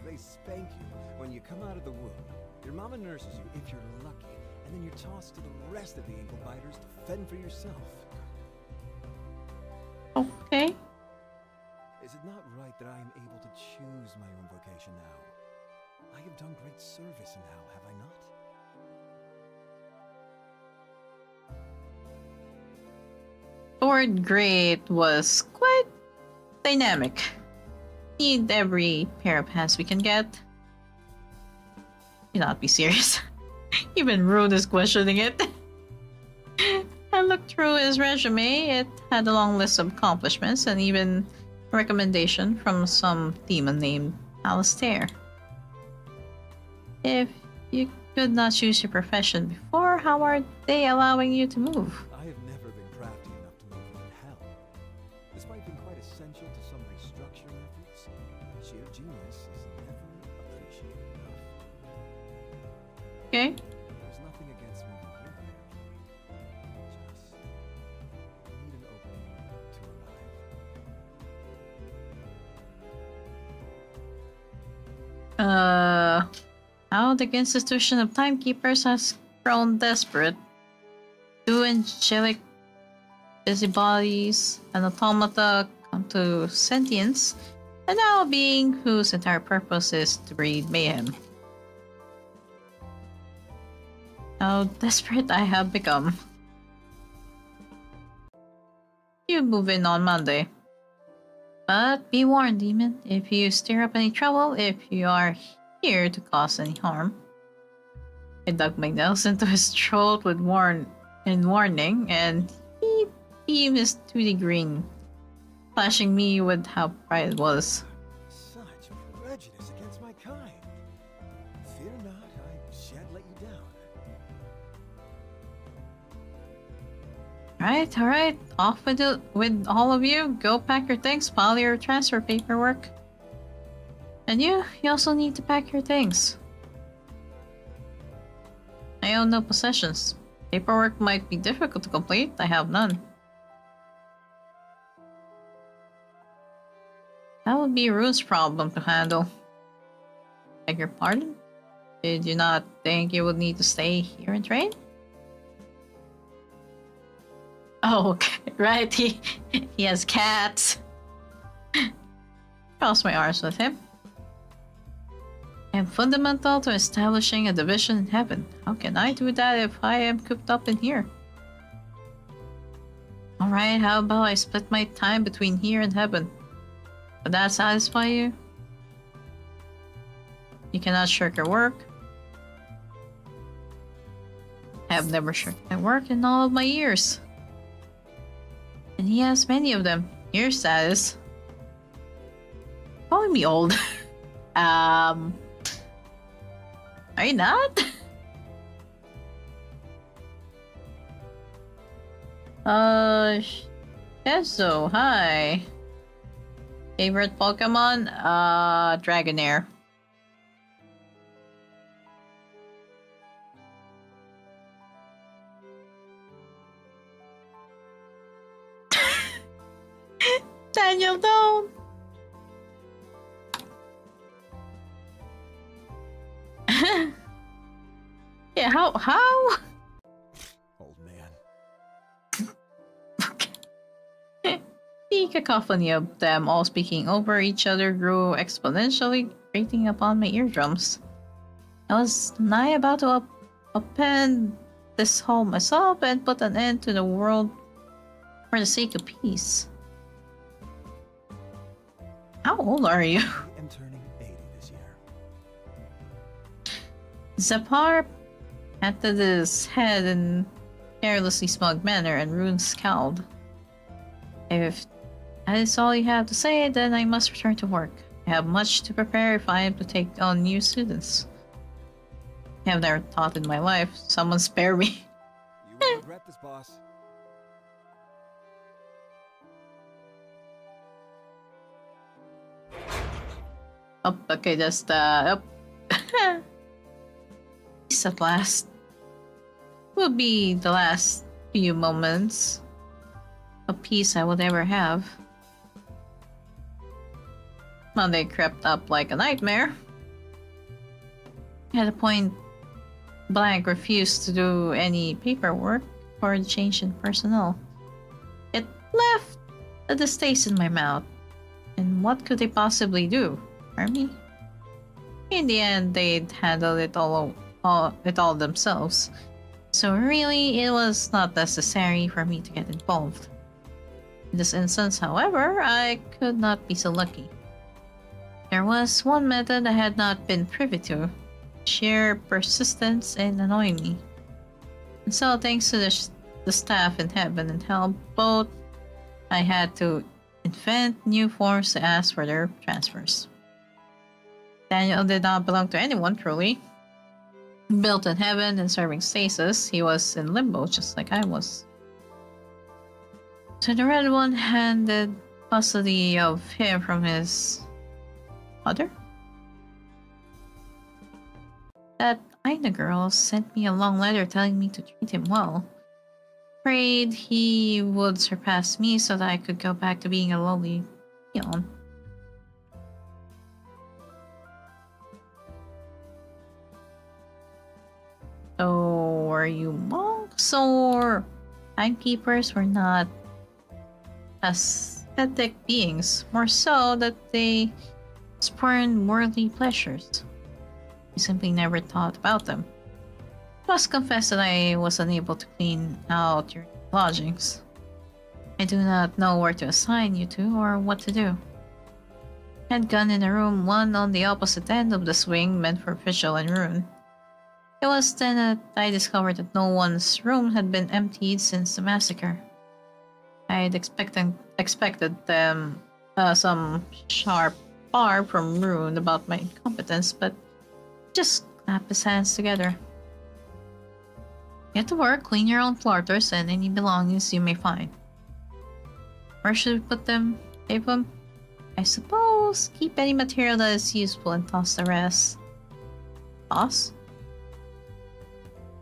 They spank you when you come out of the womb. Your mama nurses you if you're lucky, and then you're tossed to the rest of the ankle biters to fend for yourself. Okay. Is it not right that I am able to choose my own vocation now? I have done great service in hell, have I not? The word great was quite dynamic. Need every pair of hands we can get. You not be serious. Even Rude is questioning it. I looked through his resume. It had a long list of accomplishments and even a recommendation from some demon named Alistair. If you could not choose your profession before, how are they allowing you to move? I have never been crafty enough to move in hell. Despite being quite essential to some restructuring efforts, sheer genius is never appreciated enough. Okay. There's nothing against moving here, just need an opening to arrive. How the institution of timekeepers has grown desperate. Two angelic busybodies and automata come to sentience, and now a being whose entire purpose is to breed mayhem. How desperate I have become. You move in on Monday. But be warned, demon, if you stir up any trouble, if you are here to cause any harm. I dug my nails into his throat with warning, and he beamed his 2D green, flashing me with how bright it was. Such prejudice against my kind. Fear not, I shan't let you down. Alright, off with all of you. Go pack your things, file your transfer paperwork. And you also need to pack your things. I own no possessions. Paperwork might be difficult to complete, I have none. That would be Rune's problem to handle. Beg your pardon? Did you not think you would need to stay here and train? Oh, okay. Right, he has cats. cross my arms with him. I am fundamental to establishing a division in heaven. How can I do that if I am cooped up in here? Alright, how about I split my time between here and heaven? Would that satisfy you? You cannot shirk your work. I have never shirked my work in all of my years. And he has many of them. Your status. Calling me old. Are you not? Ezo, hi. Favorite Pokemon? Dragonair. Daniel, don't! Yeah, how? Old man. The cacophony of them all speaking over each other grew exponentially, grating upon my eardrums. I was nigh about to append this hall myself and put an end to the world for the sake of peace. How old are you? I am turning 80 this year. Zapar patted his head in carelessly smug manner, and Rune scowled. If that is all you have to say, then I must return to work. I have much to prepare if I am to take on new students. I have never taught in my life. Someone spare me. You will regret this, boss. Oh, okay, just, oh. Peace at last. Will be the last few moments of peace I would ever have. Monday crept up like a nightmare. At a point, blank refused to do any paperwork for the change in personnel. It left a distaste in my mouth. And what could they possibly do? Harm me? In the end, they'd handle it all themselves. So really, it was not necessary for me to get involved. In this instance, however, I could not be so lucky. There was one method I had not been privy to. Sheer persistence in annoying me. And so, thanks to the staff in heaven and hell both, I had to invent new forms to ask for their transfers. Daniel did not belong to anyone, truly. Built in heaven and serving stasis, he was in limbo just like I was. So the Red One handed custody of him from his mother? That Aina girl sent me a long letter telling me to treat him well. Prayed he would surpass me so that I could go back to being a lowly peon. So, were you monks or timekeepers? Were not aesthetic beings, more so that they spurned worldly pleasures. I simply never thought about them. I must confess that I was unable to clean out your lodgings. I do not know where to assign you to or what to do. I had gone in a room, one on the opposite end of the swing meant for Fischl and Rune. It was then that I discovered that no one's room had been emptied since the massacre. I had expected some sharp barb from Rune about my incompetence, but just clap his hands together. Get to work, clean your own floors and any belongings you may find. Where should we put them? Save them? I suppose keep any material that is useful and toss the rest. Toss?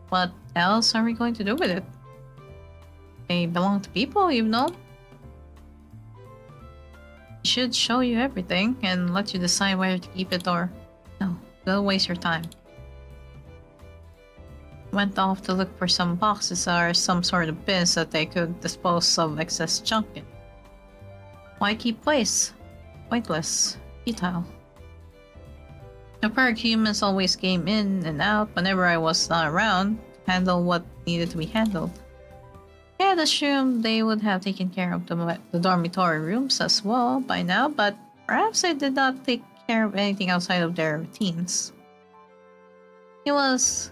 What else are we going to do with it? They belong to people, you know? I should show you everything and let you decide whether to keep it or... No, don't waste your time. Went off to look for some boxes or some sort of bins that they could dispose of excess junk in. Why keep waste? Pointless. Futile. The park humans always came in and out whenever I was not around to handle what needed to be handled. I had assumed they would have taken care of the dormitory rooms as well by now, but perhaps I did not take care of anything outside of their routines. It was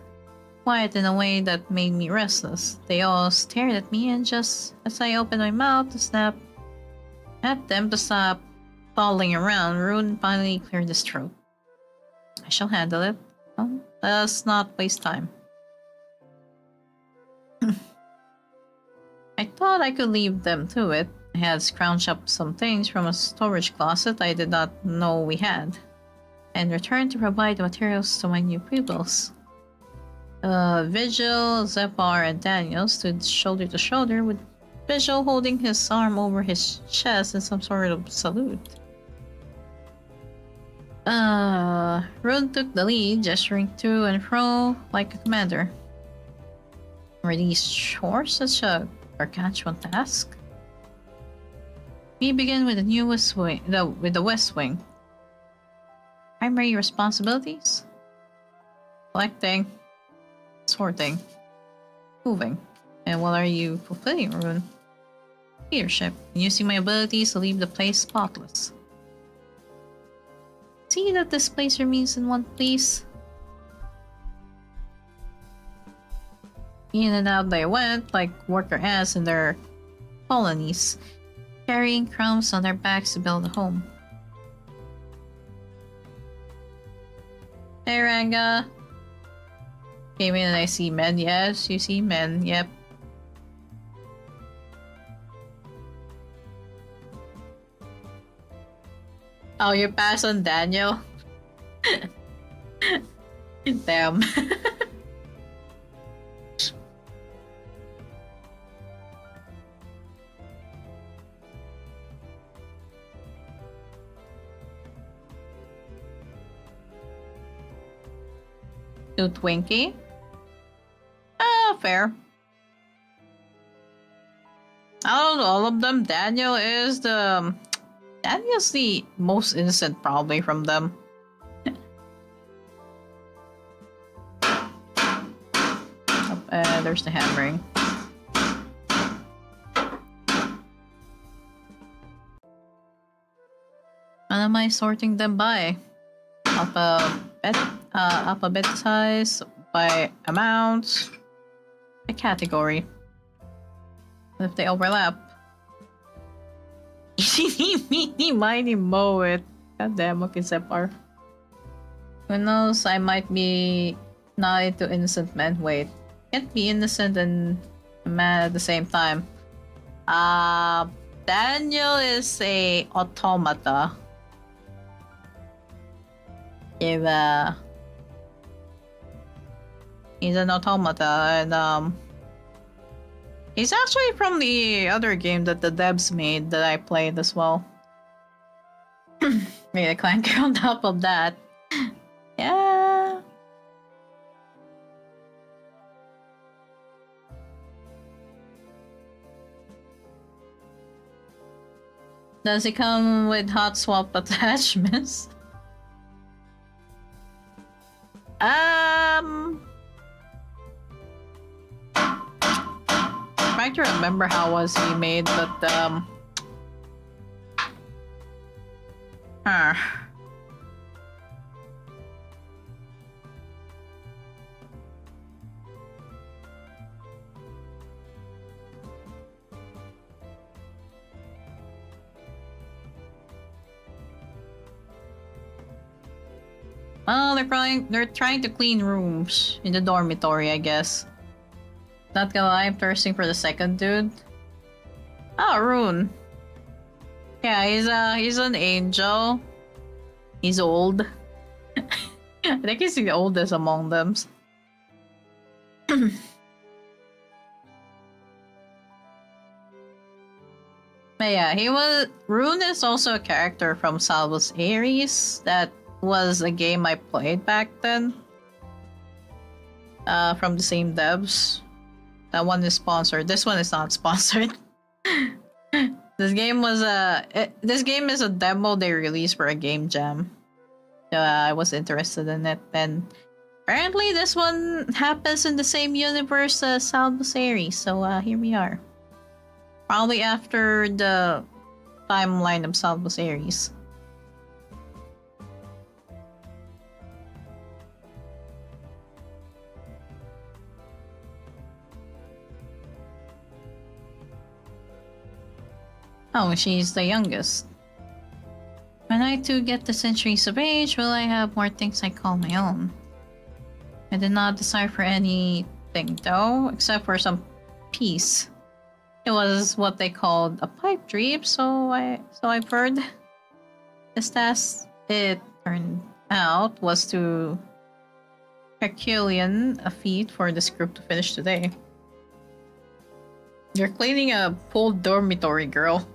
quiet in a way that made me restless. They all stared at me, and just as I opened my mouth to snap at them to stop falling around, Rune finally cleared his throat. I shall handle it. Well, let us not waste time. I thought I could leave them to it. I had scrounged up some things from a storage closet I did not know we had, and returned to provide the materials to my new pupils. Vigil, Zephyr, and Daniel stood shoulder to shoulder, with Vigil holding his arm over his chest in some sort of salute. Rune took the lead, gesturing to and fro like a commander. Were these chores such a gargantuan task? We begin with the newest wing, with the West Wing. Primary responsibilities? Collecting, sorting, moving. And what are you fulfilling, Rune? Leadership, and using my abilities to leave the place spotless. See that this place remains in one place. In and out they went, like worker ants in their colonies, carrying crumbs on their backs to build a home. Hey Ranga! Came in and I see men. Yes, you see men. Yep. Oh, you pass on Daniel? Damn. To Twinkie? Ah, fair. Out of all of them, Daniel's the most innocent probably from them. There's the hammering. What am I sorting them by? Alphabetized by amount, by category. If they overlap. Meeny, miny, mow it. God damn, okay, Zephyr. Who knows, I might be not into innocent men. Wait. Can't be innocent and mad at the same time. Daniel is a automata. He's an automata, and he's actually from the other game that the devs made that I played as well. Made a clanker on top of that. Yeah. Does it come with hot swap attachments? Trying to remember how was he made, but well, they're trying to clean rooms in the dormitory, I guess. Not gonna lie, I'm thirsting for the second dude. Oh, Rune. Yeah, he's an angel. He's old. I think he's the oldest among them. But yeah, Rune is also a character from Salvus Ares. That was a game I played back then. From the same devs. That one is sponsored. This one is not sponsored. This game was this game is a demo they released for a game jam. I was interested in it, and apparently this one happens in the same universe as Salvo series. So here we are. Probably after the timeline of Salvo series. Oh, she's the youngest. When I too get the centuries of age, will I have more things I call my own? I did not desire for anything though, except for some peace. It was what they called a pipe dream, so I've heard. Just as it turned out was to Herculean a feat for this group to finish today. You're cleaning a pool dormitory, girl.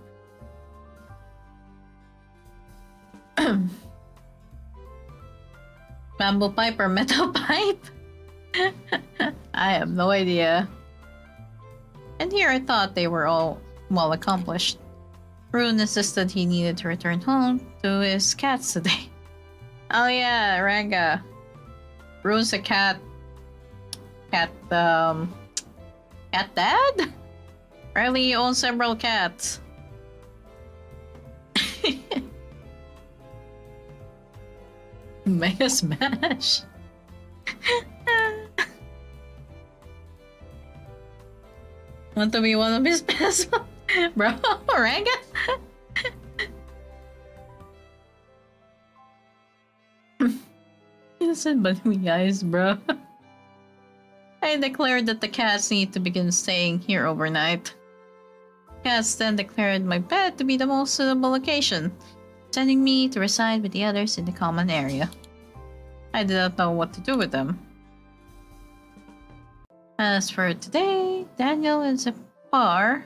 Bamboo pipe or metal pipe? I have no idea. And here I thought they were all well accomplished. Rune insisted he needed to return home to his cats today. Oh yeah, Ranga. Rune's a cat dad? Riley owns several cats. Mega Smash. Want to be one of his best? Bro, Ranga? Innocent bunny eyes, bro. I declared that the cats need to begin staying here overnight. Cats then declared my bed to be the most suitable location, sending me to reside with the others in the common area. I did not know what to do with them. As for today, Daniel and Zepar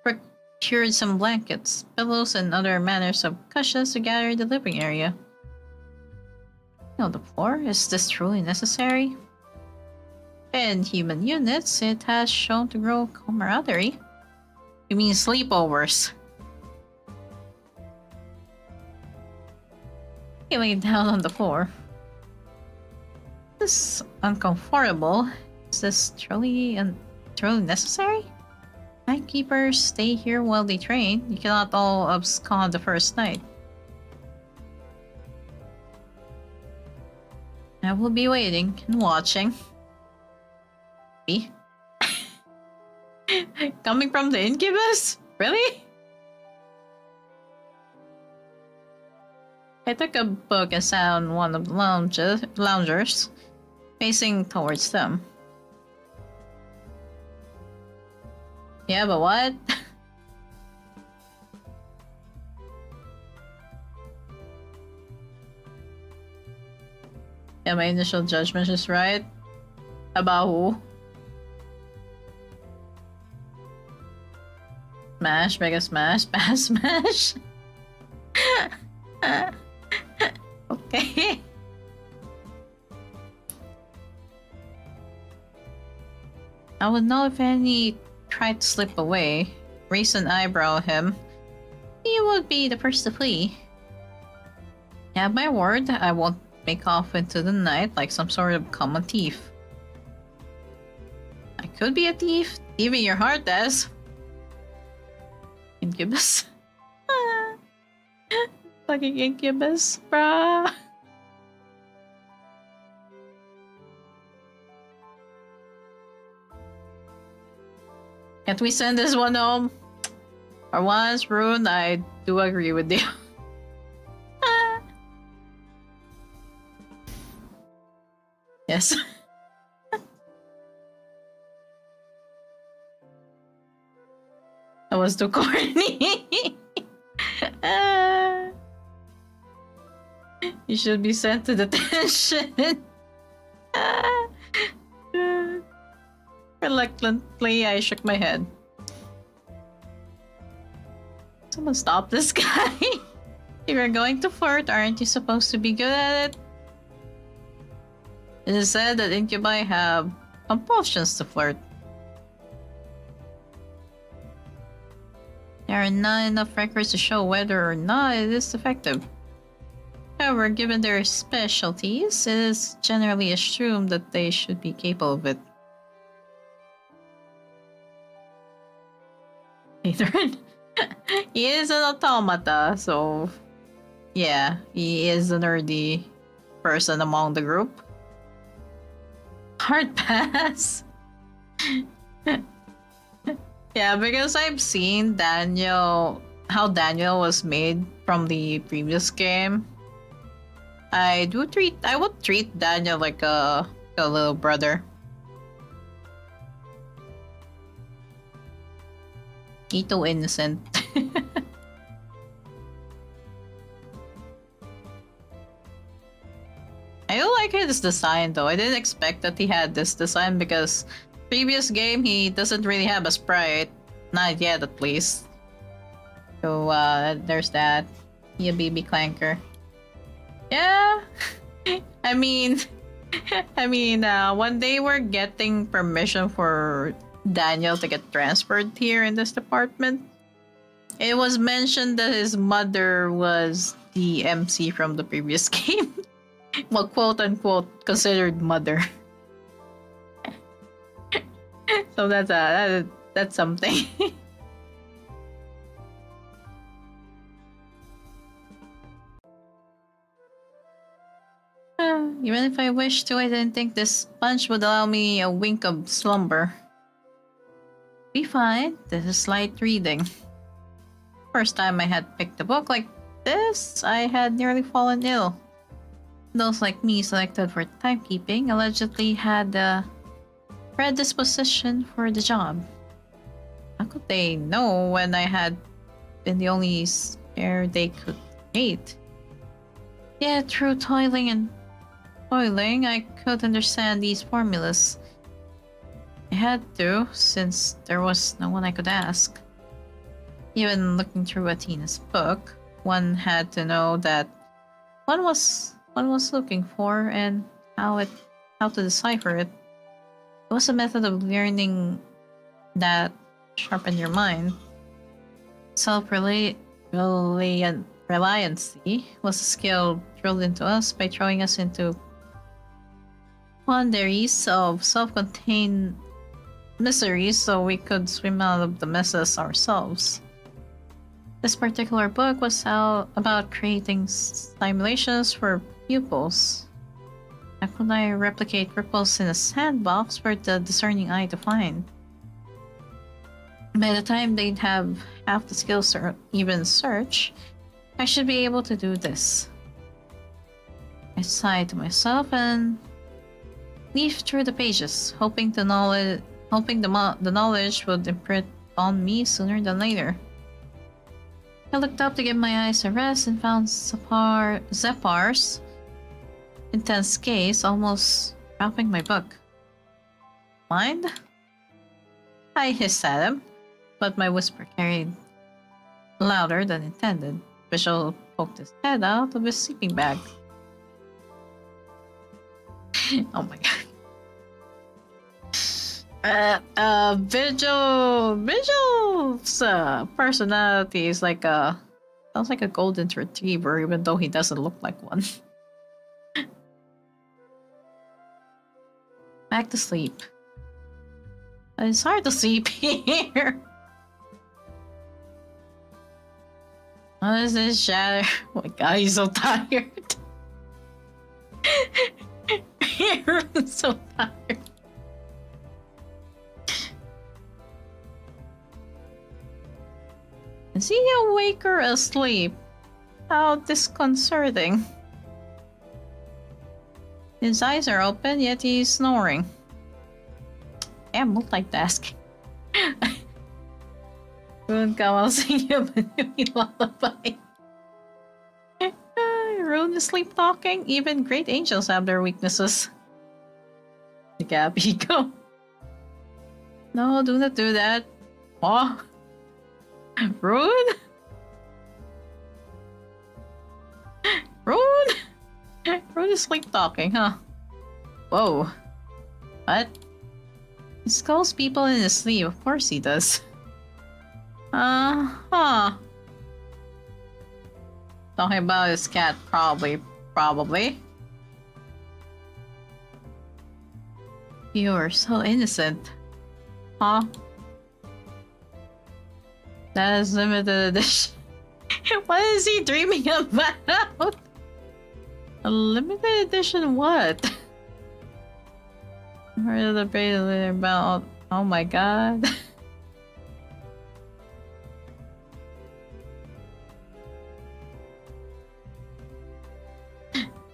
procured some blankets, pillows, and other manners of cushions to gather in the living area. On the floor, is this truly necessary? In human units, it has shown to grow camaraderie. You mean sleepovers? He lay down on the floor. This is uncomfortable. Is this truly necessary? Night-keepers stay here while they train. You cannot all abscond the first night. I will be waiting and watching. Me? Coming from the incubus? Really? I took a book and sat on one of the loungers, facing towards them. Yeah, but what? Yeah, my initial judgment is right. About who? Smash, Mega Smash, Bass Smash? Okay. I would know if any tried to slip away, raise an eyebrow at him. He would be the first to flee. You have my word, I won't make off into the night like some sort of common thief. I could be a thief, thieving your heart as. Incubus. Fucking incubus, bruh. Can't we send this one home? For once, Rune, I do agree with you. Yes. That was too corny. You should be sent to detention. Reluctantly, I shook my head. Someone stop this guy. If you're going to flirt, aren't you supposed to be good at it? It is said that incubi have compulsions to flirt. There There are not enough records to show whether or not it is effective. However, given their specialties, it is generally assumed that they should be capable of it. AETERNA. He is an automata, so yeah, he is a nerdy person among the group. Hard pass. Yeah, because I've seen Daniel, how Daniel was made from the previous game. I would treat Daniel like a little brother. Ito innocent. I do like his design though. I didn't expect that he had this design because previous game he doesn't really have a sprite. Not yet at least. So there's that. Yeah, baby clanker. Yeah. I mean when they were getting permission for Daniel to get transferred here in this department, it was mentioned that his mother was the MC from the previous game. Well, quote unquote considered mother. So that's something. Even if I wished to, I didn't think this punch would allow me a wink of slumber. Be fine. This is light reading. First time I had picked a book like this, I had nearly fallen ill. Those like me selected for timekeeping allegedly had a predisposition for the job. How could they know when I had been the only spare they could create? Yet through toiling, I could understand these formulas. I had to, since there was no one I could ask. Even looking through Athena's book, one had to know that one was looking for and how to decipher it. It was a method of learning that sharpened your mind. Self-reliancy was a skill drilled into us by throwing us into quandaries of self-contained miseries so we could swim out of the messes ourselves. This particular book was about creating simulations for pupils. How could I replicate ripples in a sandbox for the discerning eye to find? By the time they'd have half the skills or even search, I should be able to do this. I sighed to myself and leafed through the pages, hoping the knowledge would imprint on me sooner than later. I looked up to give my eyes a rest and found Zeppar's intense gaze almost dropping my book. Mind? I hissed at him, but my whisper carried louder than intended. Visual poked his head out of his sleeping bag. Oh my god. Vigil's personality is like sounds like a golden retriever, even though he doesn't look like one. Back to sleep. It's hard to sleep here. What is this shadow? Oh my god, he's so tired. Everyone's so tired. Is he awake or asleep? How disconcerting. His eyes are open, yet he's snoring. Damn, multitasking. Rune, come, I'll sing you a lullaby. Rune is sleep talking. Even great angels have their weaknesses. The Gabby, go. No, do not do that. Oh. Rune? Rune? Rune is sleep talking, huh? Whoa. What? He scolds people in his sleep. Of course he does. Huh. Talking about his cat, probably. You're so innocent. Huh? That is limited edition. What is he dreaming about? A limited edition what? Heard of the bracelet about... Oh my god.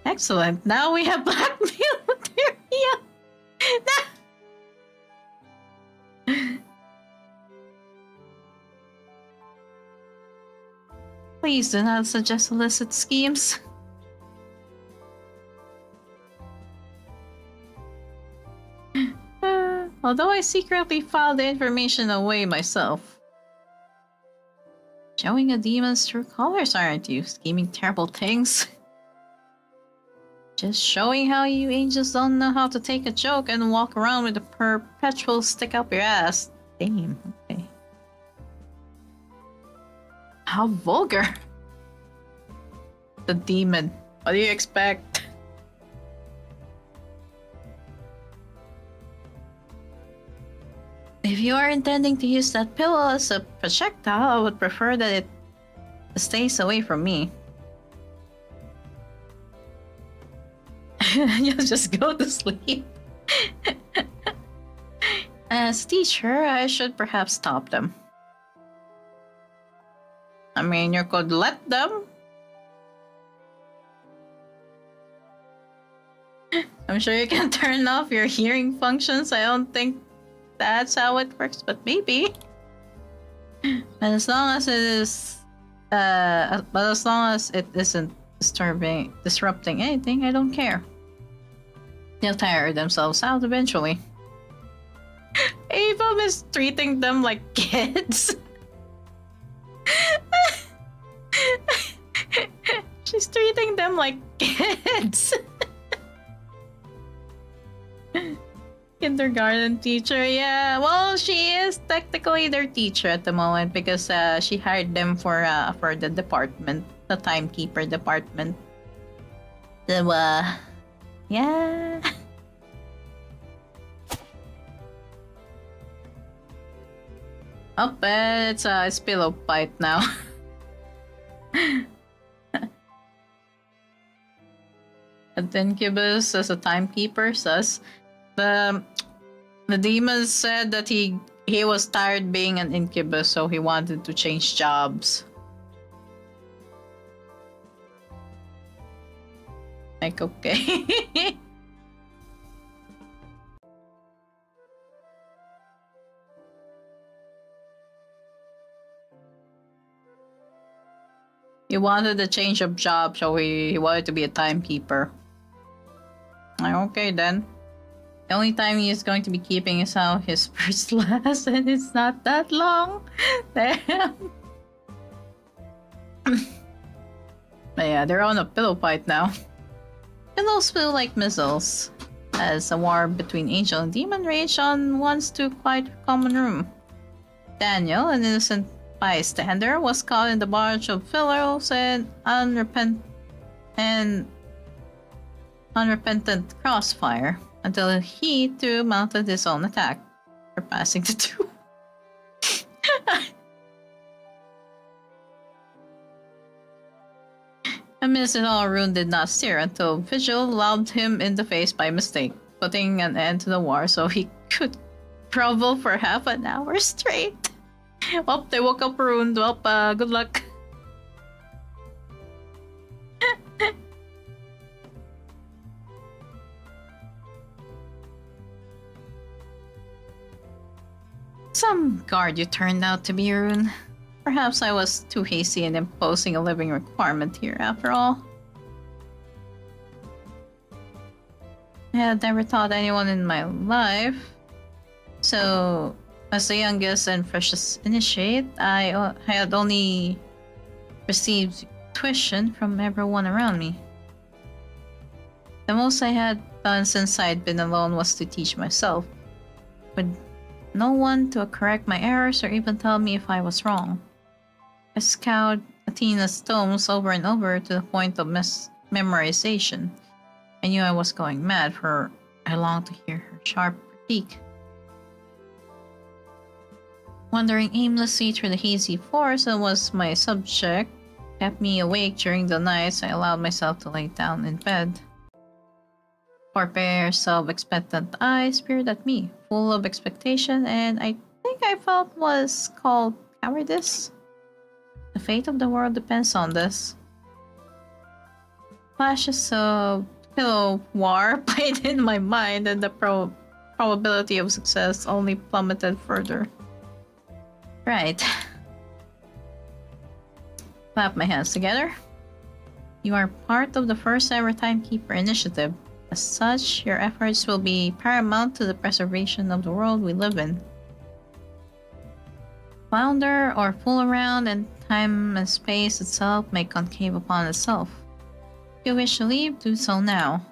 Excellent. Now we have blackmail material. Please do not suggest illicit schemes. Although I secretly filed the information away myself. Showing a demon's true colors, aren't you? Scheming terrible things. Just showing how you angels don't know how to take a joke and walk around with a perpetual stick up your ass. Damn, okay. How vulgar. The demon. What do you expect? If you are intending to use that pillow as a projectile, I would prefer that it stays away from me. You'll just go to sleep. As teacher, I should perhaps stop them. I mean, you could let them. I'm sure you can turn off your hearing functions. I don't think that's how it works, but maybe. And as long as it is, but as long as it isn't disrupting anything, I don't care. They'll tire themselves out eventually. AEVUM is treating them like kids. She's treating them like kids. Kindergarten teacher, yeah. Well, she is technically their teacher at the moment because she hired them for the department, the timekeeper department. So, yeah. Oh, it's pillow fight now. And Incubus as a timekeeper says the demon said that he was tired being an incubus, so he wanted to change jobs. Like, okay. He wanted a change of job, so he wanted to be a timekeeper. Okay then. The only time he is going to be keeping is how his first lasts, and it's not that long. Damn. But yeah, they're on a pillow fight now. Pillows feel like missiles, as a war between angel and demon raged on once too quite common room. Daniel, an innocent bystander, was caught in the barrage of pillows and unrepentant crossfire until he too mounted his own attack, surpassing the two. Amidst it all, Rune did not steer until Vigil lobbed him in the face by mistake, putting an end to the war so he could grovel for half an hour straight. Well, they woke up Rune. Well, good luck. Some guard you turned out to be, Rune. Perhaps I was too hasty in imposing a living requirement here, after all. I had never taught anyone in my life, so as the youngest and freshest initiate, I had only received tuition from everyone around me. The most I had done since I'd been alone was to teach myself. no one to correct my errors or even tell me if I was wrong. I scoured Athena's tomes over and over to the point of memorization. I knew I was going mad, for I longed to hear her sharp critique. Wandering aimlessly through the hazy forest that was my subject kept me awake during the nights I allowed myself to lay down in bed. Poor pair's of expectant eyes peered at me, full of expectation, and I think I felt was called cowardice. The fate of the world depends on this. Flashes of pillow war played in my mind, and the probability of success only plummeted further. Right. Clap my hands together. You are part of the first ever Timekeeper initiative. As such, your efforts will be paramount to the preservation of the world we live in. Flounder or fool around, and time and space itself may concave upon itself. If you wish to leave, do so now.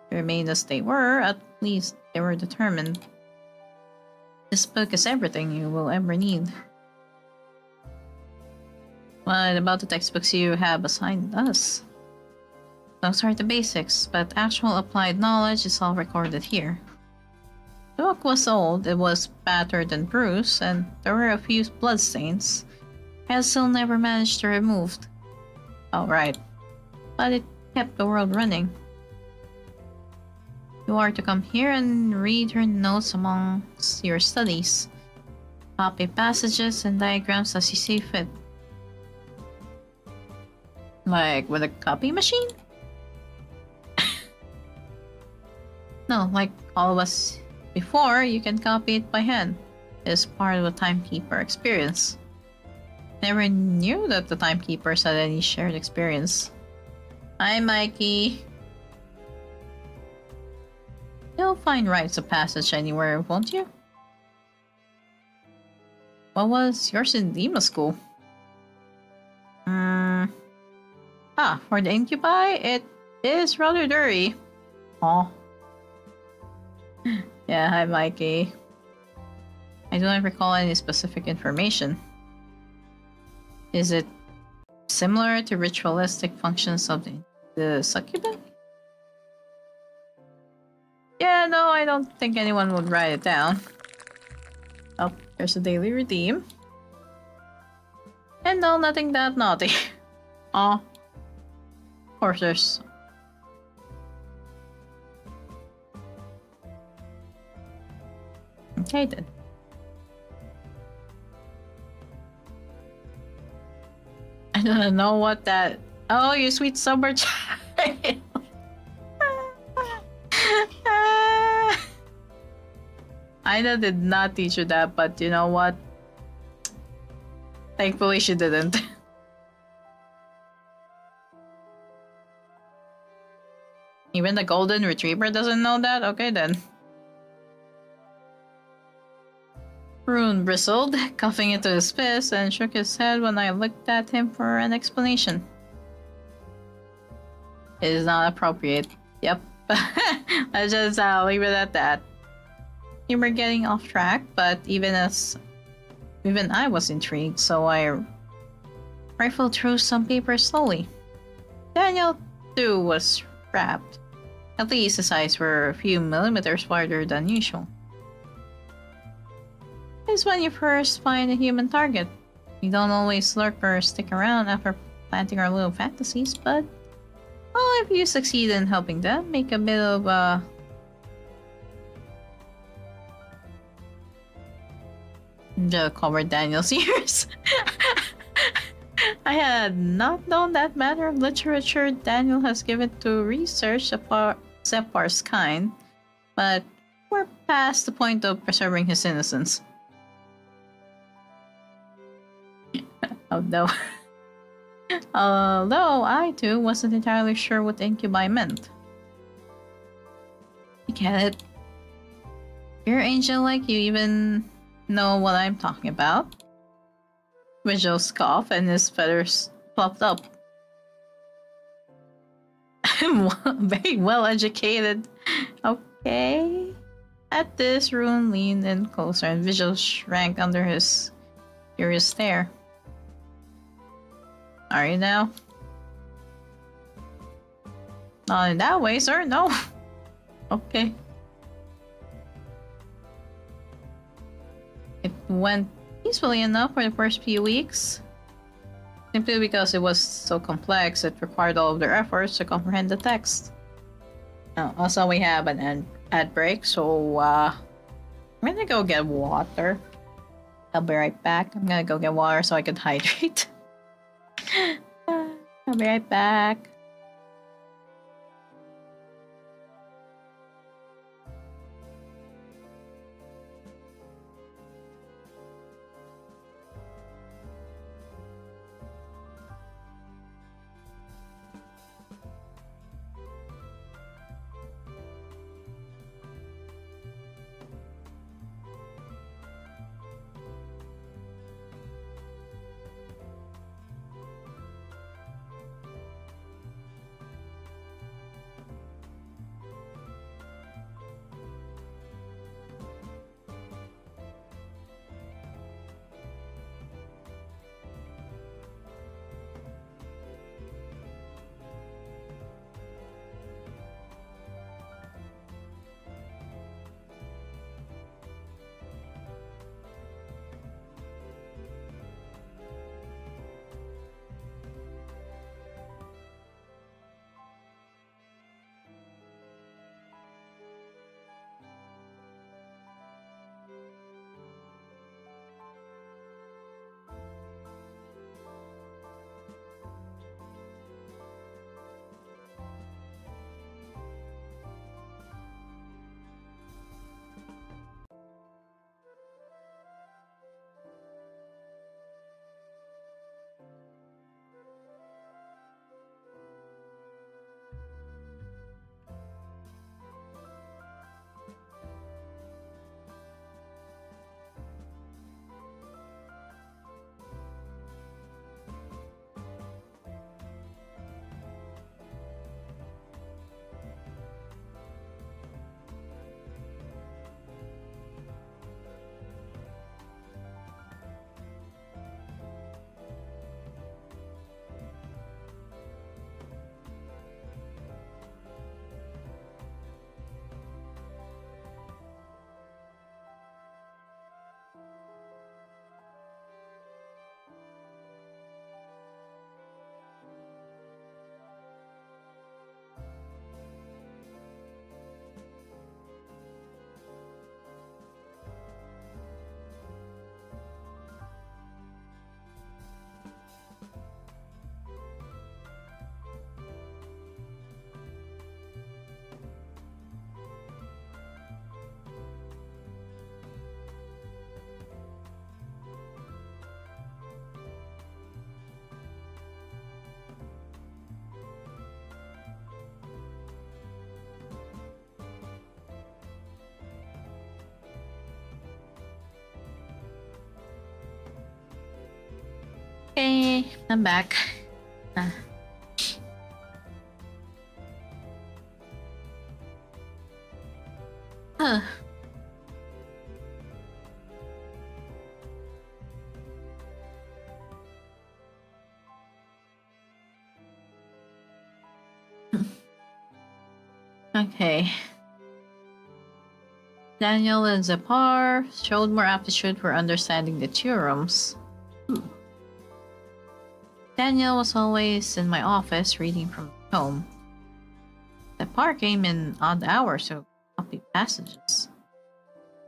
To remain as they were, at least they were determined. This book is everything you will ever need. What about the textbooks you have assigned us? Those are the basics, but actual applied knowledge is all recorded here. The book was old, it was battered and bruised, and there were a few bloodstains. I had still never managed to remove. Oh, right. But it kept the world running. You are to come here and read her notes amongst your studies. Copy passages and diagrams as you see fit. Like with a copy machine? No, like all of us before, you can copy it by hand. It is part of the Timekeeper experience. Never knew that the Timekeepers had any shared experience. Hi, Mikey. You'll find rites of passage anywhere, won't you? What was yours in Dema school? For the incubi, it is rather dirty. Aw. Yeah, hi, Mikey. I do not recall any specific information. Is it similar to ritualistic functions of the succubus? Yeah, no, I don't think anyone would write it down. Oh, there's a daily redeem. And no, nothing that naughty. Aw. Of course there's... Okay then. I don't know what that... Oh, you sweet summer child! Ida did not teach you that, but you know what? Thankfully she didn't. Even the golden retriever doesn't know that? Okay then. Rune bristled, coughing into his fist, and shook his head when I looked at him for an explanation. It is not appropriate. Yep. Let's just leave it at that. You were getting off track, but even I was intrigued, so I rifled through some papers slowly. Daniel, too, was wrapped. At least his eyes were a few millimeters wider than usual. It's when you first find a human target. We don't always lurk or stick around after planting our little fantasies, but well, if you succeed in helping them make a bit of Joe covered Daniel's ears. I had not known that matter of literature Daniel has given to research Zepar's kind, but we're past the point of preserving his innocence. Oh no. Although I too wasn't entirely sure what incubi meant. I get it. You're an angel like you even know what I'm talking about. Vigil scoffed and his feathers fluffed up. I'm very well educated. Okay. At this, Rune leaned in closer and Vigil shrank under his curious stare. Are you now? Not in that way, sir, no. Okay. It went peacefully enough for the first few weeks. Simply because it was so complex, it required all of their efforts to comprehend the text. Also, we have an ad break, so I'm gonna go get water. I'll be right back. I'm gonna go get water so I can hydrate. I'll be right back. Okay, I'm back. Ah. Huh. Okay. Daniel and Zepar showed more aptitude for understanding the theorems. Daniel was always in my office reading from home. Zepar came in odd hours to copy passages.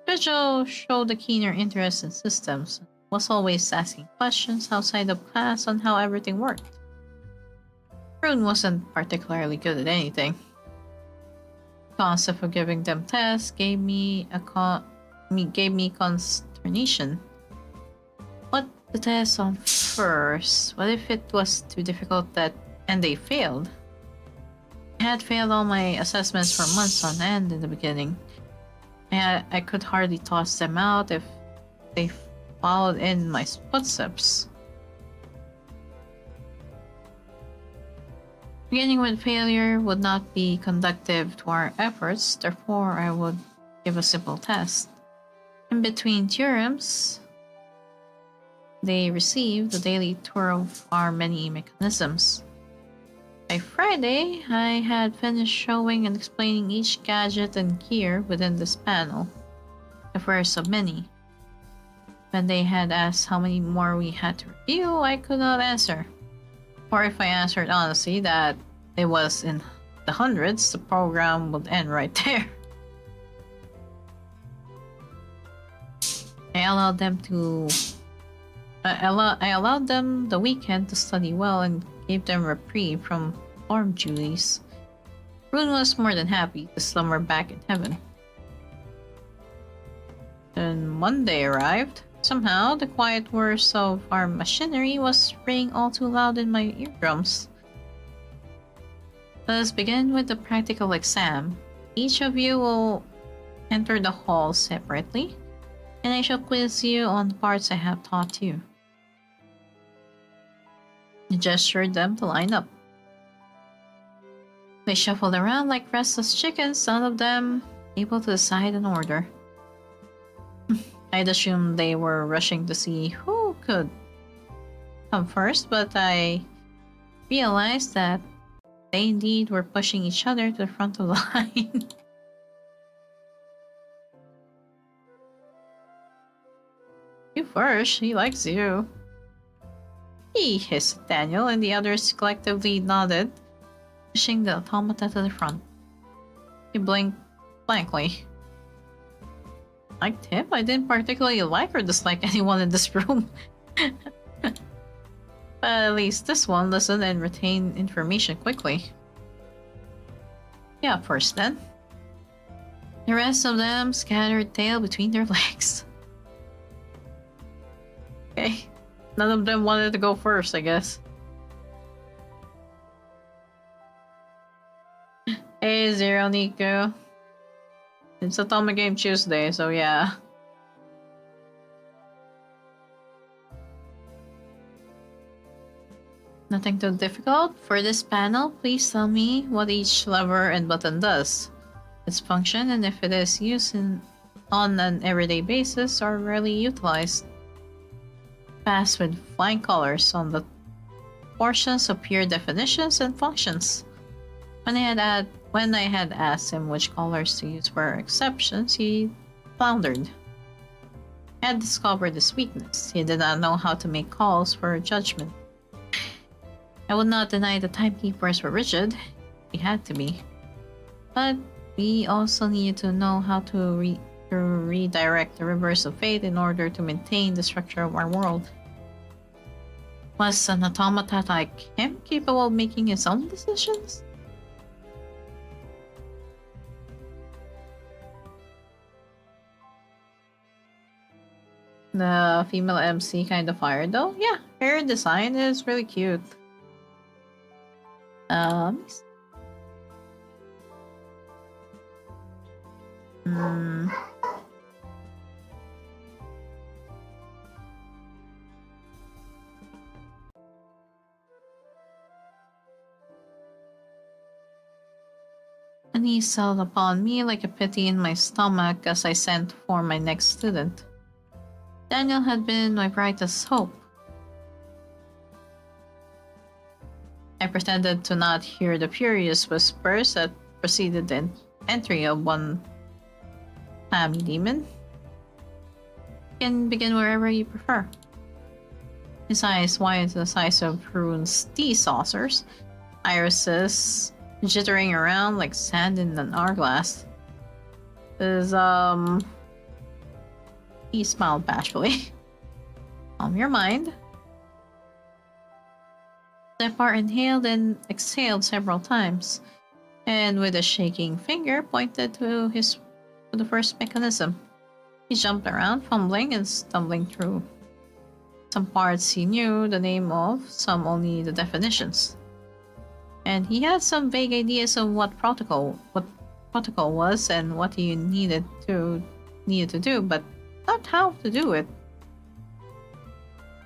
Vigil showed a keener interest in systems, was always asking questions outside of class on how everything worked. Rune wasn't particularly good at anything. The concept of giving them tests gave me consternation. What the test on first? What if it was too difficult and they failed? I had failed all my assessments for months on end in the beginning. I could hardly toss them out if they followed in my footsteps. Beginning with failure would not be conducive to our efforts, therefore I would give a simple test. In between theorems, they received a daily tour of our many mechanisms. By Friday, I had finished showing and explaining each gadget and gear within this panel, the first of many. When they had asked how many more we had to review, I could not answer. Or if I answered honestly that it was in the hundreds, the program would end right there. I allowed them the weekend to study well and gave them reprieve from farm duties. Rune was more than happy to slumber back in heaven. Then Monday arrived. Somehow, the quiet whirs of our machinery was ringing all too loud in my eardrums. Let us begin with the practical exam. Each of you will enter the hall separately, and I shall quiz you on the parts I have taught you. I gestured them to line up. They shuffled around like restless chickens, none of them able to decide an order. I'd assumed they were rushing to see who could come first, but I realized that they indeed were pushing each other to the front of the line. You first, he likes you. He hissed Daniel, and the others collectively nodded, pushing the automata to the front. He blinked blankly. Liked him? I didn't particularly like or dislike anyone in this room. But at least this one listened and retained information quickly. Yeah, first then. The rest of them scattered tail between their legs. Okay. None of them wanted to go first, I guess. Hey, Zero Nico. It's Otome Game Tuesday, so yeah. Nothing too difficult. For this panel, please tell me what each lever and button does, its function, and if it is used on an everyday basis or rarely utilized. Pass with flying colors on the portions of pure definitions and functions. When I had asked him which colors to use for exceptions, he floundered. I had discovered his weakness. He did not know how to make calls for judgment. I would not deny the timekeepers were rigid. We had to be. But we also needed to know how to redirect the rivers of fate in order to maintain the structure of our world. Was an automata like him capable of making his own decisions? The female MC kind of fired though. Yeah, her design is really cute. And he settled upon me like a pity in my stomach as I sent for my next student. Daniel had been my brightest hope. I pretended to not hear the furious whispers that preceded the entry of one family demon. You can begin wherever you prefer. His eyes wide the size of Rune's tea saucers, irises jittering around like sand in an hourglass. He smiled bashfully. Calm your mind. Separ inhaled and exhaled several times, and with a shaking finger pointed to the first mechanism. He jumped around, fumbling and stumbling through. Some parts he knew the name of, some only the definitions. And he had some vague ideas of what protocol was and what he needed to do, but not how to do it.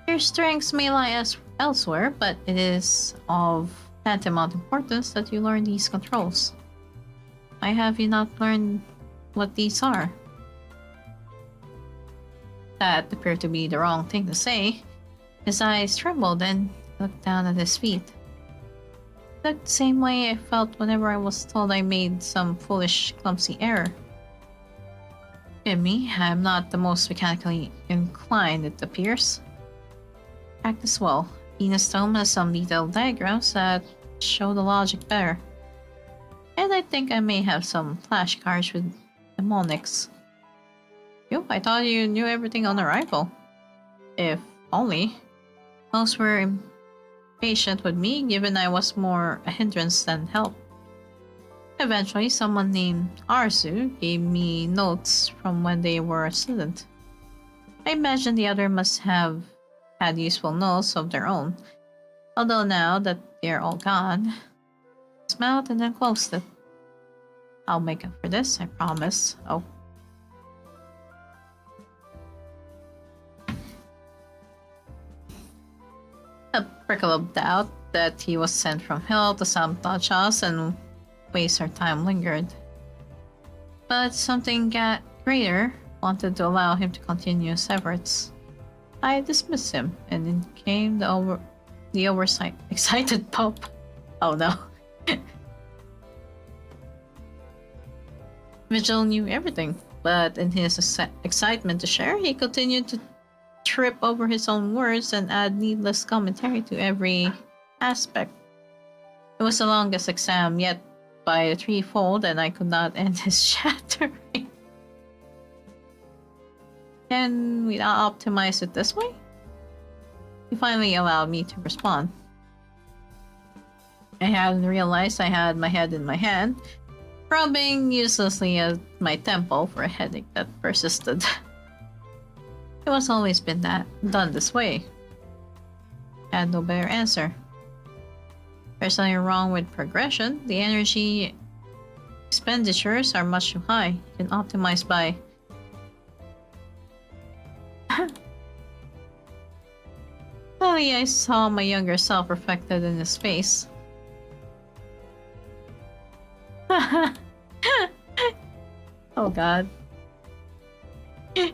Your strengths may lie elsewhere, but it is of tantamount importance that you learn these controls. Why have you not learned what these are. That appeared to be the wrong thing to say. His eyes trembled and looked down at his feet. The same way I felt whenever I was told I made some foolish, clumsy error. Forgive me, I'm not the most mechanically inclined, it appears. Practice well. Venus Dome has some detailed diagrams that show the logic better. And I think I may have some flashcards with mnemonics. Yo, I thought you knew everything on arrival. If only. Most were impatient with me, given I was more a hindrance than help. Eventually, someone named Arzu gave me notes from when they were a student. I imagine the other must have had useful notes of their own, although now that they're all gone, I smiled and then closed it. I'll make up for this, I promise. Oh. A prickle of doubt that he was sent from hell to sabotage us and waste our time lingered. But something greater wanted to allow him to continue his efforts. I dismissed him, and in came the excited pup. Oh no. Vigil knew everything, but in his excitement to share, he continued to trip over his own words and add needless commentary to every aspect. It was the longest exam yet by a threefold, and I could not end his chattering. Can we not optimize it this way? He finally allowed me to respond. I hadn't realized I had my head in my hand, rubbing uselessly at my temple for a headache that persisted. It was always been done this way. I had no better answer. There's nothing wrong with progression. The energy expenditures are much too high. You can optimize by Suddenly I saw my younger self reflected in his face. Oh god.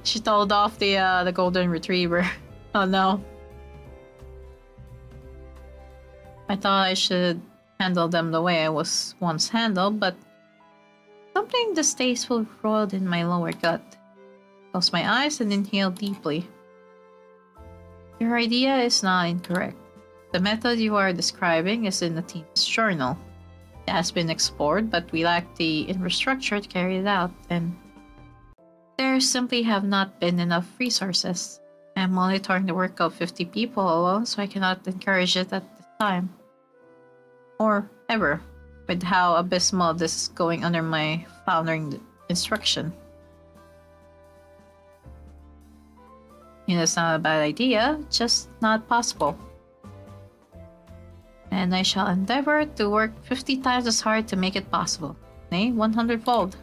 She told off the golden retriever. Oh no. I thought I should handle them the way I was once handled, but something distasteful roiled in my lower gut. Closed my eyes and inhaled deeply. Your idea is not incorrect. The method you are describing is in the team's journal. It has been explored, but we lack the infrastructure to carry it out, and there simply have not been enough resources. I am monitoring the work of 50 people alone, so I cannot encourage it at this time. Or ever, with how abysmal this is going under my foundering instruction. It's not a bad idea, just not possible. And I shall endeavor to work 50 times as hard to make it possible. Nay, 100-fold.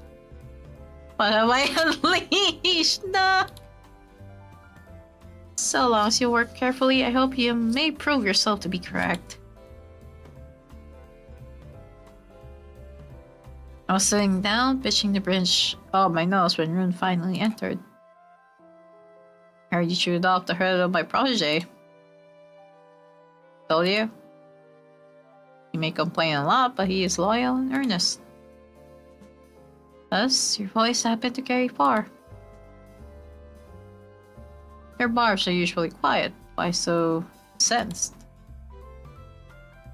What have I unleashed? No! So long as you work carefully, I hope you may prove yourself to be correct. I was sitting down, pitching the bridge of my nose when Rune finally entered. I heard you chewed off the head of my protege. Told you? He may complain a lot, but he is loyal and earnest. Thus, your voice happened to carry far. Your barbs are usually quiet. Why so sensed?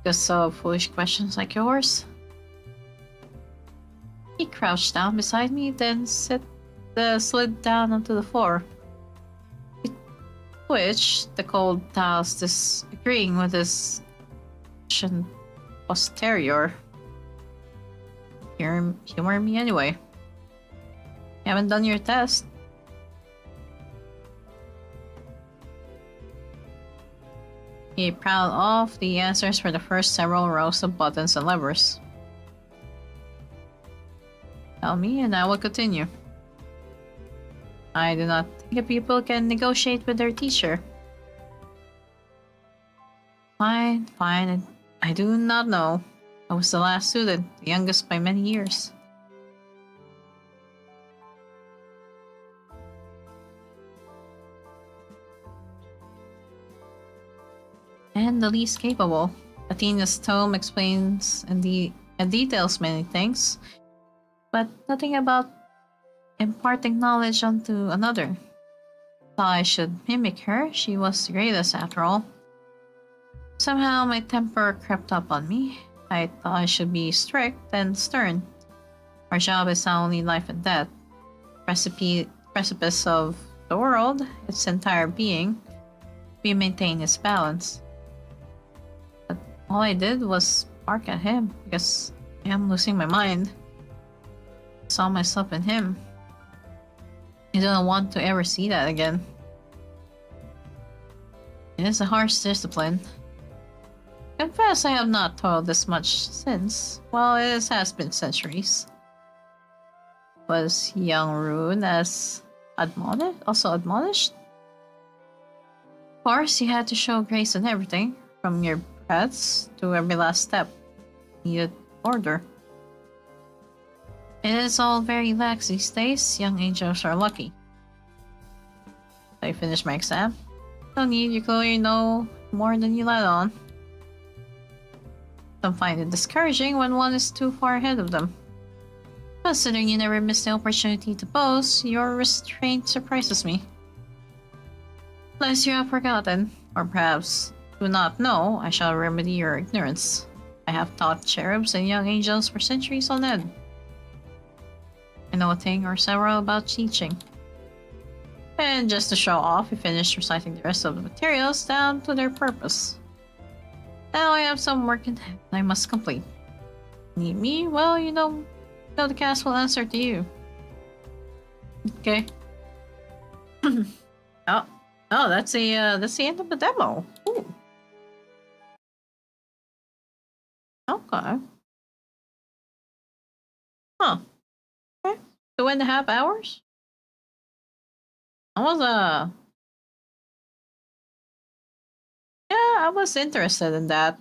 Because of foolish questions like yours? He crouched down beside me, then slid down onto the floor. Which the cold tiles disagreeing with his posterior. Humor me anyway. You haven't done your test. He prowled off the answers for the first several rows of buttons and levers. Tell me and I will continue. I do not think a pupil can negotiate with their teacher. Fine. I do not know. I was the last student, the youngest by many years. and the least capable. Athena's tome explains and details many things, but nothing about imparting knowledge onto another. Thought I should mimic her. She was the greatest after all. Somehow my temper crept up on me. I thought I should be strict and stern. Our job is not only life and death, precipice of the world, its entire being. We maintain its balance. But all I did was bark at him because I am losing my mind. I saw myself in him. I don't want to ever see that again. It is a harsh discipline. Confess I have not toiled this much since. Well, it has been centuries. Was young Rune also admonished? Of course, you had to show grace in everything, from your breaths to every last step. Needed order. It is all very lax these days. Young angels are lucky. I finished my exam. No need, you clearly know more than you let on. Some find it discouraging when one is too far ahead of them. Considering you never missed the opportunity to boast, your restraint surprises me. Unless you have forgotten, or perhaps do not know, I shall remedy your ignorance. I have taught cherubs and young angels for centuries on end. I know a thing or several about teaching. And just to show off, he finished reciting the rest of the materials down to their purpose. Now I have some work in hand I must complete. Need me? Well, you know the cast will answer to you. Okay. Oh, that's the end of the demo. Ooh. Okay. Huh. Okay. 2.5 hours? I was interested in that.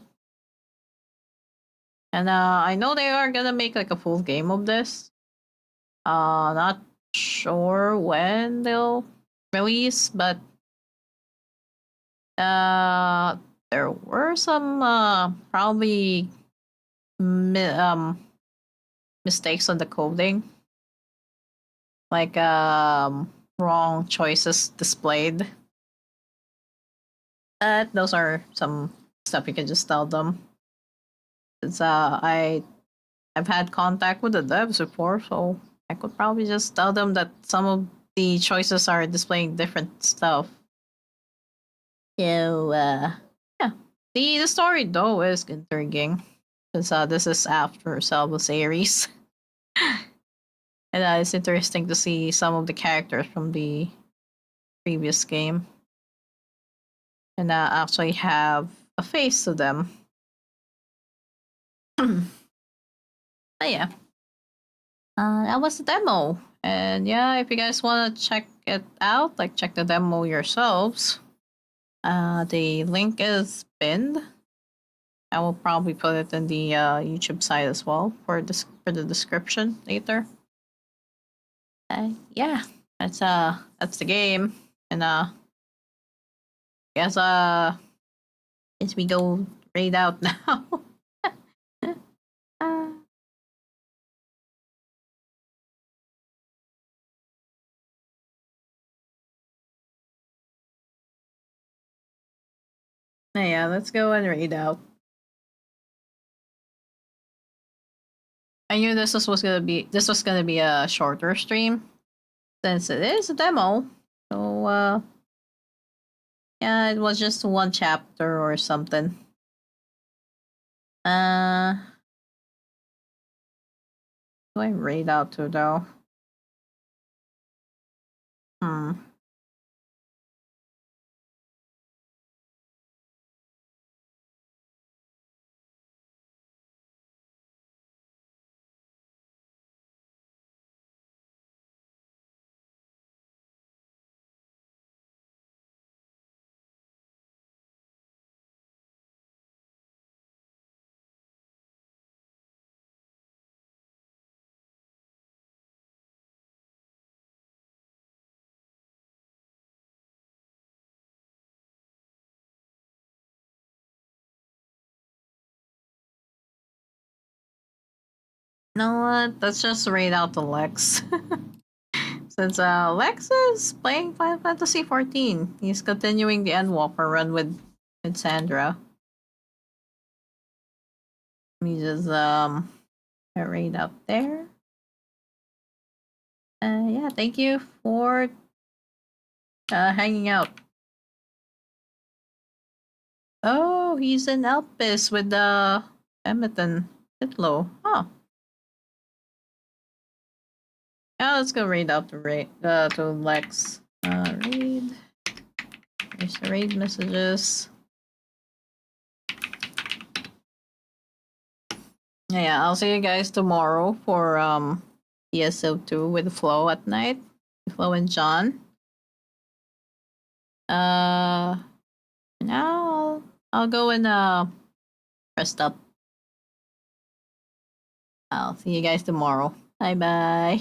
And I know they are gonna make like a full game of this. Not sure when they'll release, but there were some probably mistakes on the coding, like wrong choices displayed. Those are some stuff you can just tell them. It's I've had contact with the devs before, so I could probably just tell them that some of the choices are displaying different stuff. So yeah, the story though is intriguing, because this is after Selva's Ares. And it's interesting to see some of the characters from the previous game, and actually have a face to them. But yeah, that was the demo. And yeah, if you guys want to check it out, like check the demo yourselves, the link is pinned. I will probably put it in the YouTube site as well for the description later. Yeah, that's the game, and guess we go raid out now. uh, yeah, let's go and raid out. I knew this was gonna be a shorter stream, since it is a demo. So yeah, it was just one chapter or something. Do I raid out to though? You know what? Let's just raid out the Lex. Since Lex is playing Final Fantasy 14. He's continuing the Endwalker run with Sandra. Let me just get raid up there. Yeah, thank you for hanging out. Oh, he's in Elpis with the Emeton Hitlo. Huh. Yeah, let's go raid up to Lex. Raid. There's the raid messages. Yeah, I'll see you guys tomorrow for ESO2 with Flo at night. Flo and John. Now I'll go and rest up. I'll see you guys tomorrow. Bye bye.